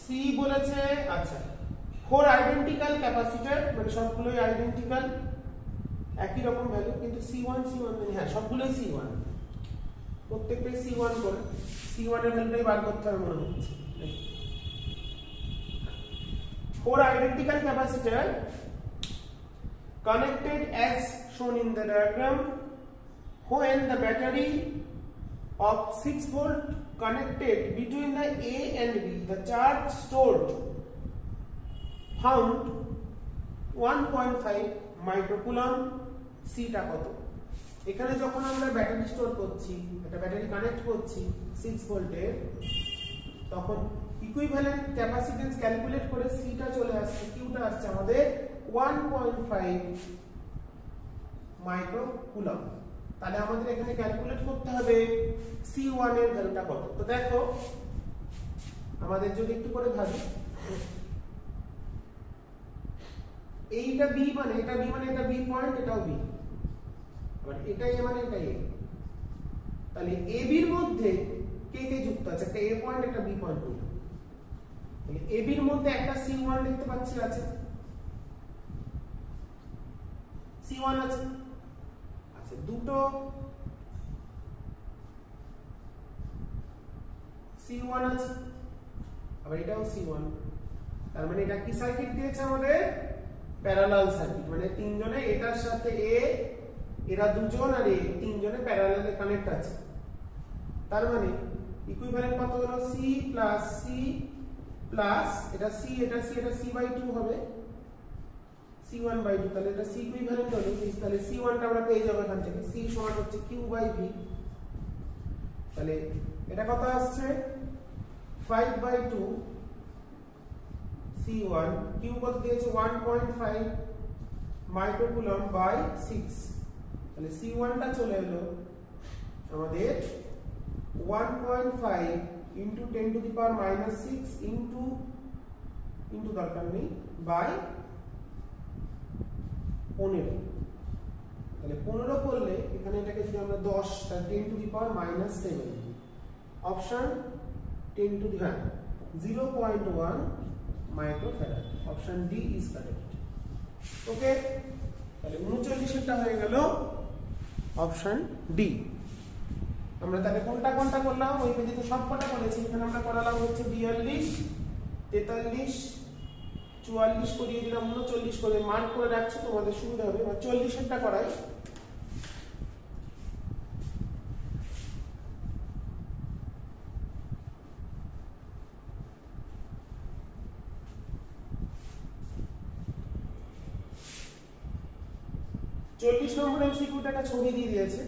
সি বলেছে, আচ্ছা 4 আইডেন্টিক্যাল ক্যাপাসিটর, মানে সবগুলোই আইডেন্টিক্যাল, একই রকম ভ্যালু, কিন্তু C1 মানে হ্যাঁ সবগুলোই C1, প্রত্যেকটাই C1 করে। C1 এর ভ্যালুটাই বার করতে হবে মনে হচ্ছে। 4 identical capacitor connected as shown in the diagram. When the battery of 6 volt connected between the A and B, the charge stored found 1.5 microcoulomb. C টা কত? এখানে যখন আমরা ব্যাটারি স্টোর করছি, একটা ব্যাটারি কানেক্ট করছি 6 ভোল্টের, তখন ইকুইভ্যালেন্ট ক্যাপাসিট্যান্স ক্যালকুলেট করে C টা চলে আসছে, Q টা আসছে আমাদের 1.5 মাইক্রোকুলম্ব। তাহলে আমাদের এখানে ক্যালকুলেট করতে হবে C1 এর ভ্যালুটা কত। তো দেখো, আমাদের যদি একটু করে ভাবি, এইটা B মানে এটা B মানে এটা B পয়েন্ট, এটাও B, আর এটা A মানে এটা A। তাহলে AB এর মধ্যে কে কে যুক্ত আছে? একটা A পয়েন্ট, একটা B পয়েন্ট। তাহলে AB এর মধ্যে একটা C1 দেখতে পাচ্ছি আছে, C1 আছে। আচ্ছা, দুটো C1 আছে, আবার এটাও C1। তার মানে এটা কি সার্কিট দিয়েছে আমাদের? প্যারালাল সার্কিট, মানে তিনজনে এটার সাথে A, এরা দুজন আর এ তিনজনে প্যারালালে কানেক্ট আছে। তার মানে ইকুইভ্যালেন্ট কত হলো? C প্লাস C প্লাস এটা C, এটা C, এটা C/2 হবে, C1/2। তাহলে এটা C ইকুইভ্যালেন্ট হলো, তাহলে C1 টা আমরা পেয়ে যাব এখান থেকে। C সমান হচ্ছে Q/V। তাহলে এটা কত আসছে? 5/2 C1। Q কত দিয়েছে? 1.5 মাইক্রোকুলম্ব বাই 6। তাহলে C1 টা চলে এলো আমাদের 1.5 into 10 to the power -6 into দরকার নেই বাই 15। তাহলে 15 করলে এখানে এটাকে যদি আমরা 10, তাহলে 10 টু দি পাওয়ার -7। অপশন 10 to the 0.1 microfarad. Option D is correct. Okay, তাহলে 39 টা হয়ে গেল অপশন ডি। আমরা তাহলে কোনটা কোনটা করলাম? ওই পেজে তো সব কটা করেছি, এখানে আমরা করালাম হচ্ছে 42, 43, 44 করিয়ে দিলাম, 39 করে মার্ক করে রাখছি, তোমাদের সুবিধা হবে। এবার 40 এরটা করাই। 40 নম্বর এমসিকিউটা একটা ছবি দিয়ে দিয়েছে।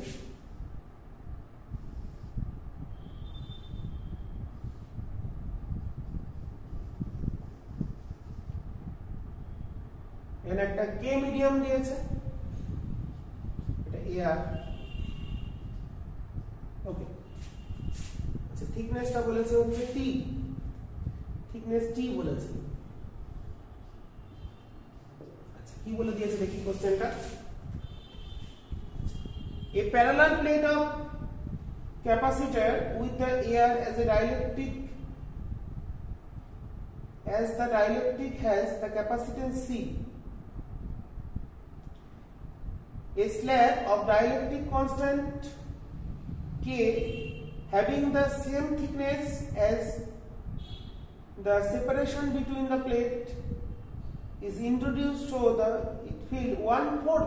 এখানে একটা কে মিডিয়াম দিয়েছে, এটা এয়ার। ওকে, আচ্ছা থিকনেসটা বলেছে হচ্ছে টি, থিকনেস টি বলেছে। আচ্ছা কি বলে দিয়েছে দেখি কোশ্চেনটা। A parallel plate of capacitor with the air as a dielectric, as the dielectric has the capacitance C. A slab of dielectric constant K having the same thickness as the separation between the plate is introduced so the it field 1/4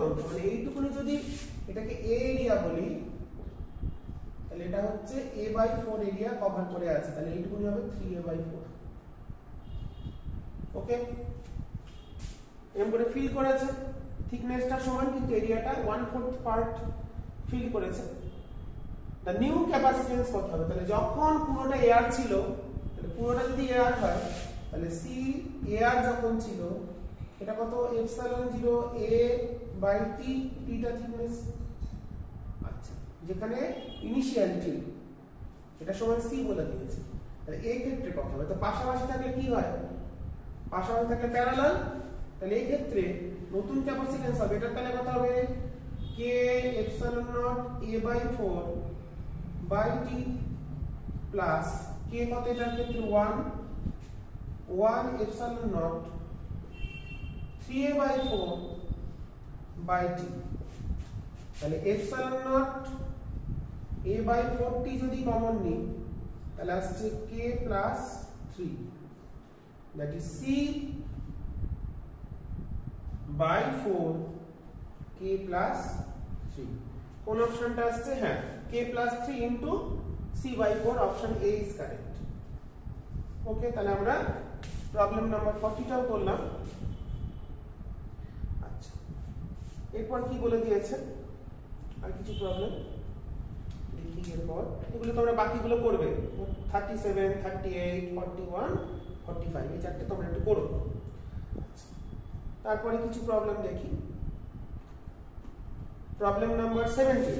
অংশ, মানে এইটুকুনি যদি এটাকে এ area বলি তাহলে এটা হচ্ছে a/4 area cover করে আছে, তাহলে এইটুকুনি হবে 3a/4। ওকে, এরকম করে ফিল করেছে, থিকনেসটা সমান কিন্তু এরিয়াটা 1/4 পার্ট ফিল করেছে। দ্য নিউ ক্যাপাসিটেন্স কত হবে, তাহলে যখন পুরোটা এয়ার ছিল, তাহলে পুরোটা যদি এয়ার হয় তাহলে সি এয়ার যখন ছিল এটা কত, ε0 a/t, টিটা থিকনেস। আচ্ছা, যেখানে ইনিশিয়াল ছিল এটা সমান সি বলে দিয়েছে, তাহলে এই ক্ষেত্রে কত হবে, তো পাশাপাশি থাকলে কি হয়, পাশাপাশি থাকলে প্যারালাল, তাহলে এই ক্ষেত্রে নতুন ক্যাপাসিটেন্স হবে এটা, তাহলে কত হবে k ε0 a/4/t প্লাস k কত এটার ক্ষেত্রে 1 ε0 3a/4/t, তাহলে ε0 a/4t যদি কমন নিই তাহলে আসছে k plus 3, that is c/4 k plus 3। কোন অপশনটা আসছে, হ্যাঁ k plus 3 into c/4, option A is correct. Okay, তাহলে আমরা প্রবলেম নাম্বার 40টাও করলাম। আচ্ছা, এরপর কি বলে দিয়েছে, আর কিছু প্রবলেম দেখি এরপর, এগুলো তোমরা বাকিগুলো করবে 37, 38, 41, 45 এই চারটে তোমরা একটু করো। তারপরে কিছু প্রবলেম দেখি। প্রবলেম নাম্বার 17,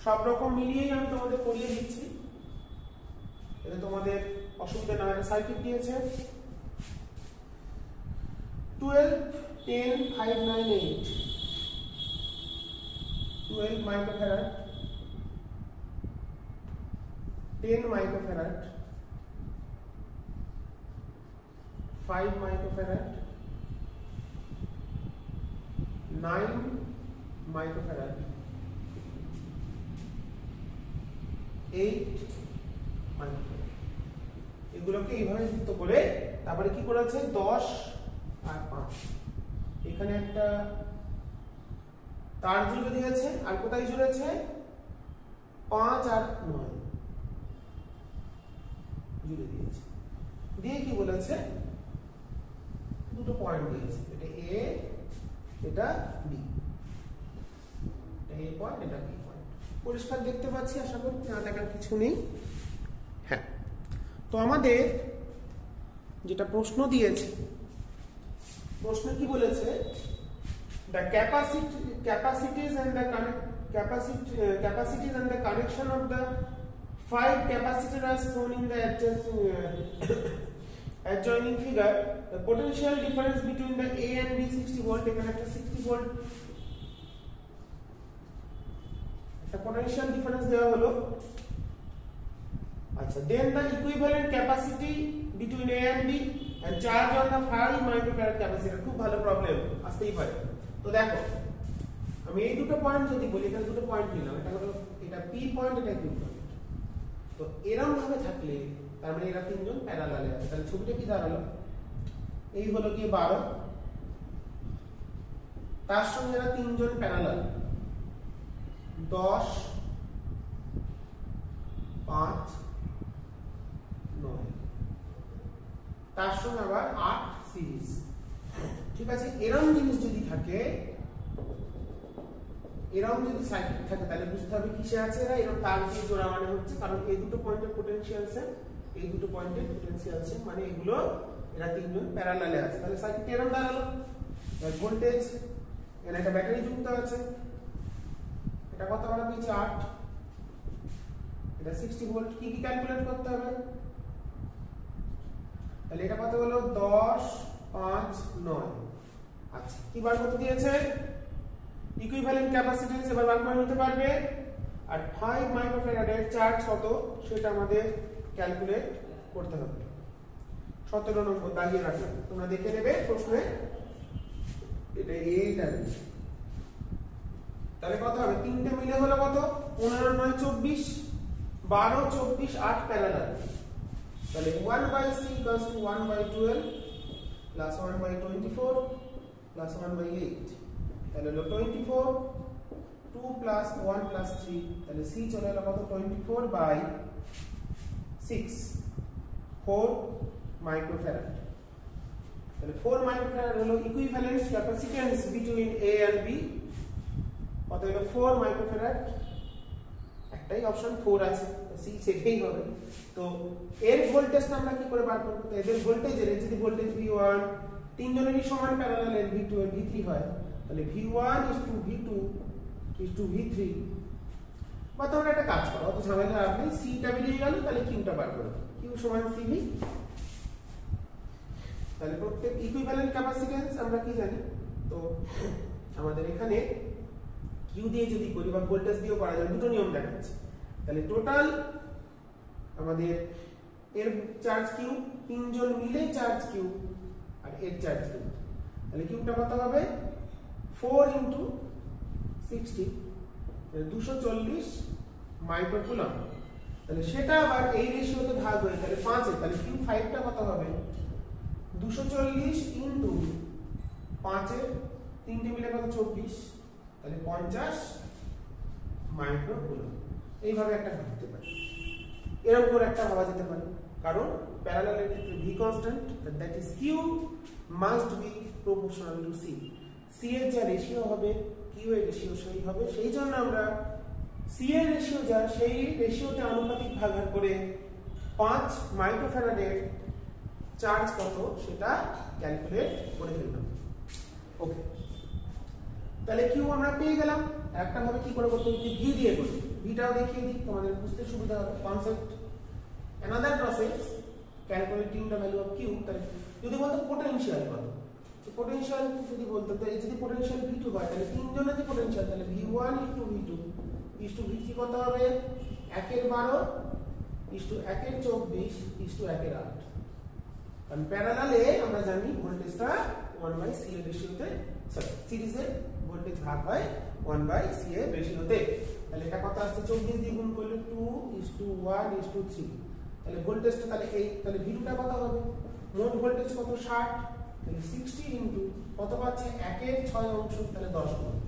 সব রকম মিলিয়েই আমি তোমাদের করিয়ে দিচ্ছি, এতে তোমাদের অসুবিধা না হয়। সার্কিট দিয়েছে 12, 10, 5, 9, 8, 12 microfarad, 10 microfarad, 5 microfarad, 9 microfarad, 8 microfarad. এগুলোকে এইভাবে যুক্ত করে তারপরে কি করেছে 10 আর 5, এখানে একটা তার জুড়ে দিয়েছে, আর কোথায় জুড়েছে 5 আর 9 জুড়ে দিয়েছে, দিয়ে কি বলেছে দুটো পয়েন্ট দিয়েছে, এটা এ এটা বি, এই পয়েন্ট এটা বি পয়েন্ট। পরিষ্কার দেখতে পাচ্ছি, আশা করি না দেখার কিছু নেই। হ্যাঁ, তো আমাদের যেটা প্রশ্ন দিয়েছে, প্রশ্ন কি বলেছে, the capacities and the connection of the 5 capacitors shown in the adjoining figure, the potential difference between the A and B 60 volt, এখানে একটা 60 volt একটা potential difference দেওয়া হলো। আচ্ছা, then the equivalent capacity between A and B and charge on the 5 microfarad capacitor। খুব ভালো problem, আসতেই পারে। তো দেখো, আমি এই দুটো পয়েন্ট যদি বলি, এখানে দুটো পয়েন্ট নিলাম, এটা হলো এটা পি পয়েন্ট, এটা কিউ পয়েন্ট। তো এরকম ভাবে থাকলে তার মানে এরা তিনজন প্যারালালে আছে, তাহলে ছবিটা কি দাঁড়ালো, এই হলো কি 12, তার সঙ্গে এরা তিনজন প্যারালাল 10, 5, তার সঙ্গে আবার 8 সিরিজ। ঠিক আছে, এরকম জিনিস যদি থাকে, এরকম যদি সার্কিট থাকে তাহলে বুঝতে হবে কিসে আছে এরা, এরকম তার দিয়ে জোড়া মানে হচ্ছে, কারণ এই দুটো পয়েন্টের পোটেনশিয়াল সেম, এই দুটো পয়েন্টের পোটেনশিয়াল সেম, মানে এগুলো এরা তিনজন প্যারালালে আছে। তাহলে সার্কিট এরকম দাঁড়ালো। ভোল্টেজ এখানে একটা ব্যাটারি যুক্ত আছে, এটা কত আমরা পেয়েছি 8, এটা 60 ভোল্ট। কি কি ক্যালকুলেট করতে হবে, তাহলে এটা কত হলো 10, 5, 9। আচ্ছা, কি বার করতে দিয়েছে, ইকুইভ্যালেন্ট ক্যাপাসিট্যান্স এবার বার করে নিতে পারবে, আর 5 মাইক্রোফ্যারাডের চার্জ কত সেটা আমাদের ক্যালকুলেট করতে হবে। 17 নম্বর দাগিয়ে রাখলাম, তোমরা দেখে নেবে প্রশ্নে, এটা এইটা। তাহলে কত হবে, তিনটে মিলে হলো কত, 15, 9, 24, 12, 24, 8 প্যারালাল। তাহলে 1/c equals to 1/12 plus 1/24 plus 1/8, তাহলে হলো 24, 2 plus 1 plus 3, তাহলে c চলে এলো কত 24/6, 4 মাইক্রোফ্যারাড। তাহলে 4 মাইক্রোফ্যারাড হলো equivalent capacitance between a and b, কত হলো 4 মাইক্রোফ্যারাড। একটাই অপশন 4 আছে, c সেটাই হবে। তো এর ভোল্টেজটা আমরা কি করে বার করব, এদের ভোল্টেজের যদি ভোল্টেজ v1 তিনজনেরই সমান প্যারালাল এর v2 এর v3 হয়, তাহলে v1 v2 v3, বা তোমরা একটা কাজ করো, অত ঝামেলা আপনি c টা বেরিয়ে গেল, তাহলে q টা বার করো, q সমান cv। তাহলে প্রত্যেক ইকুইভ্যালেন্ট ক্যাপাসিট্যান্স আমরা কি জানি, তো আমাদের এখানে q দিয়ে যদি করি বা ভোল্টেজ দিয়েও করা যায়, দুটো নিয়ম দেখাচ্ছে। তাহলে টোটাল আমাদের এর চার্জ q, তিনজন মিলে চার্জ q, আর এর চার্জ q, তাহলে q টা কত হবে 4 × 60, 240 মাইক্রোকুলম। তাহলে সেটা আবার এই রেশিওতে ভাগ হয়ে তাহলে 5 এর, তাহলে q5 টা কত হবে 240 × 5 এর, তিনটে মিলে কত 24, তাহলে 50 মাইক্রোকুলম। এইভাবে একটা ভাবতে পারি, এরকম করে একটা ভাবা যেতে পারে, কারণ প্যারালালের ক্ষেত্রে v constant, that is q must be proportional to c। c এর যা রেশিও হবে q এর রেশিও সেই হবে, সেই জন্য আমরা c এর রেশিও যা সেই রেশিওতে আনুপাতিক ভাগ করে 5 মাইক্রোফ্যারাডের চার্জ কত সেটা ক্যালকুলেট করে ফেললাম। ওকে, তাহলে q আমরা পেয়ে গেলাম। একটা ভাবে কি করে করতে হবে, v দিয়ে করি, ভিটাও দেখিয়ে দিই তোমাদের বুঝতে সুবিধা হবে concept. Another process calculating the value of q। তাহলে যদি বলতো পোটেনশিয়াল কত, তো পোটেনশিয়াল যদি বলতো, তো এই যদি পোটেনশিয়াল v2 হয়, তাহলে তিনজনের যে পোটেনশিয়াল, তাহলে v1 * v2 * v3 কত হবে 1 এর 12 * 1 এর 24 * 1 এর 8। কারণ প্যারালালে আমরা জানি ভোল্টেজটা 1/c এর রেশিওতে, সরি সিরিজে ভোল্টেজ ভাগ হয় 1/c এর রেশিওতে। তাহলে এটা কত আসছে 24 দিয়ে গুণ করলে 2:1:3, তাহলে ভোল্টেজটা তাহলে এই, তাহলে v2 টা কত হবে, মোট ভোল্টেজ কত 60, তাহলে 60 ইনটু কত পাচ্ছে 1 এর 6 অংশ, তাহলে 10 ভোল্ট।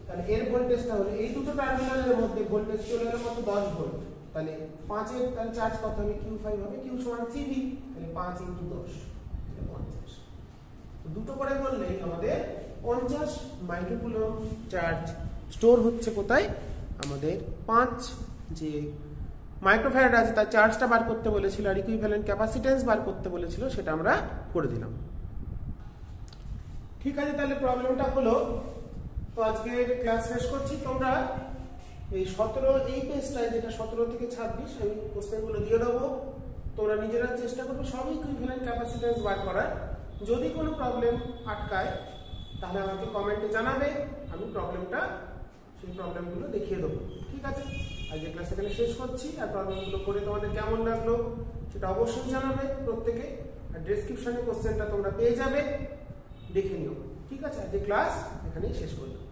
তাহলে এর ভোল্টেজটা হলো এই দুটো টার্মিনালের মধ্যে ভোল্টেজ চলে গেল কত 10 ভোল্ট, তাহলে 5 এর তাহলে চার্জ কত হবে q5 হবে, q সমান cv, তাহলে 5 × 10 50। তো দুটো করে বললেই আমাদের 50 মাইক্রোকুলম চার্জ স্টোর হচ্ছে কোথায়, আমাদের 5 যে মাইক্রোফ্যারাড আছে তার চার্জটা বার করতে বলেছিল, আর ইকুইভ্যালেন্ট ক্যাপাসিট্যান্স বার করতে বলেছিল, সেটা আমরা করে দিলাম। ঠিক আছে, তাহলে প্রবলেমটা হলো। তো আজকে ক্লাস শেষ করছি। তোমরা এই 17 এই পেজটায়, যেটা 17 থেকে 26 আমি কোশ্চেনগুলো দিয়ে দেবো, তোমরা নিজেরা চেষ্টা করবে সব ইকুইভ্যালেন্ট ক্যাপাসিট্যান্স বার করার। যদি কোনো প্রবলেম আটকায় তাহলে আমাকে কমেন্টে জানাবে, আমি সেই প্রবলেমগুলো দেখিয়ে দেবো। ঠিক আছে, আজকে ক্লাস এখানে শেষ করছি। আর প্রবলেমগুলো করে তোমাদের কেমন লাগলো সেটা অবশ্যই জানাবে প্রত্যেকে, আর ডেসক্রিপশনে কোশ্চেনটা তোমরা পেয়ে যাবে, দেখে নিও। ঠিক আছে, আজকে ক্লাস এখানেই শেষ করলাম।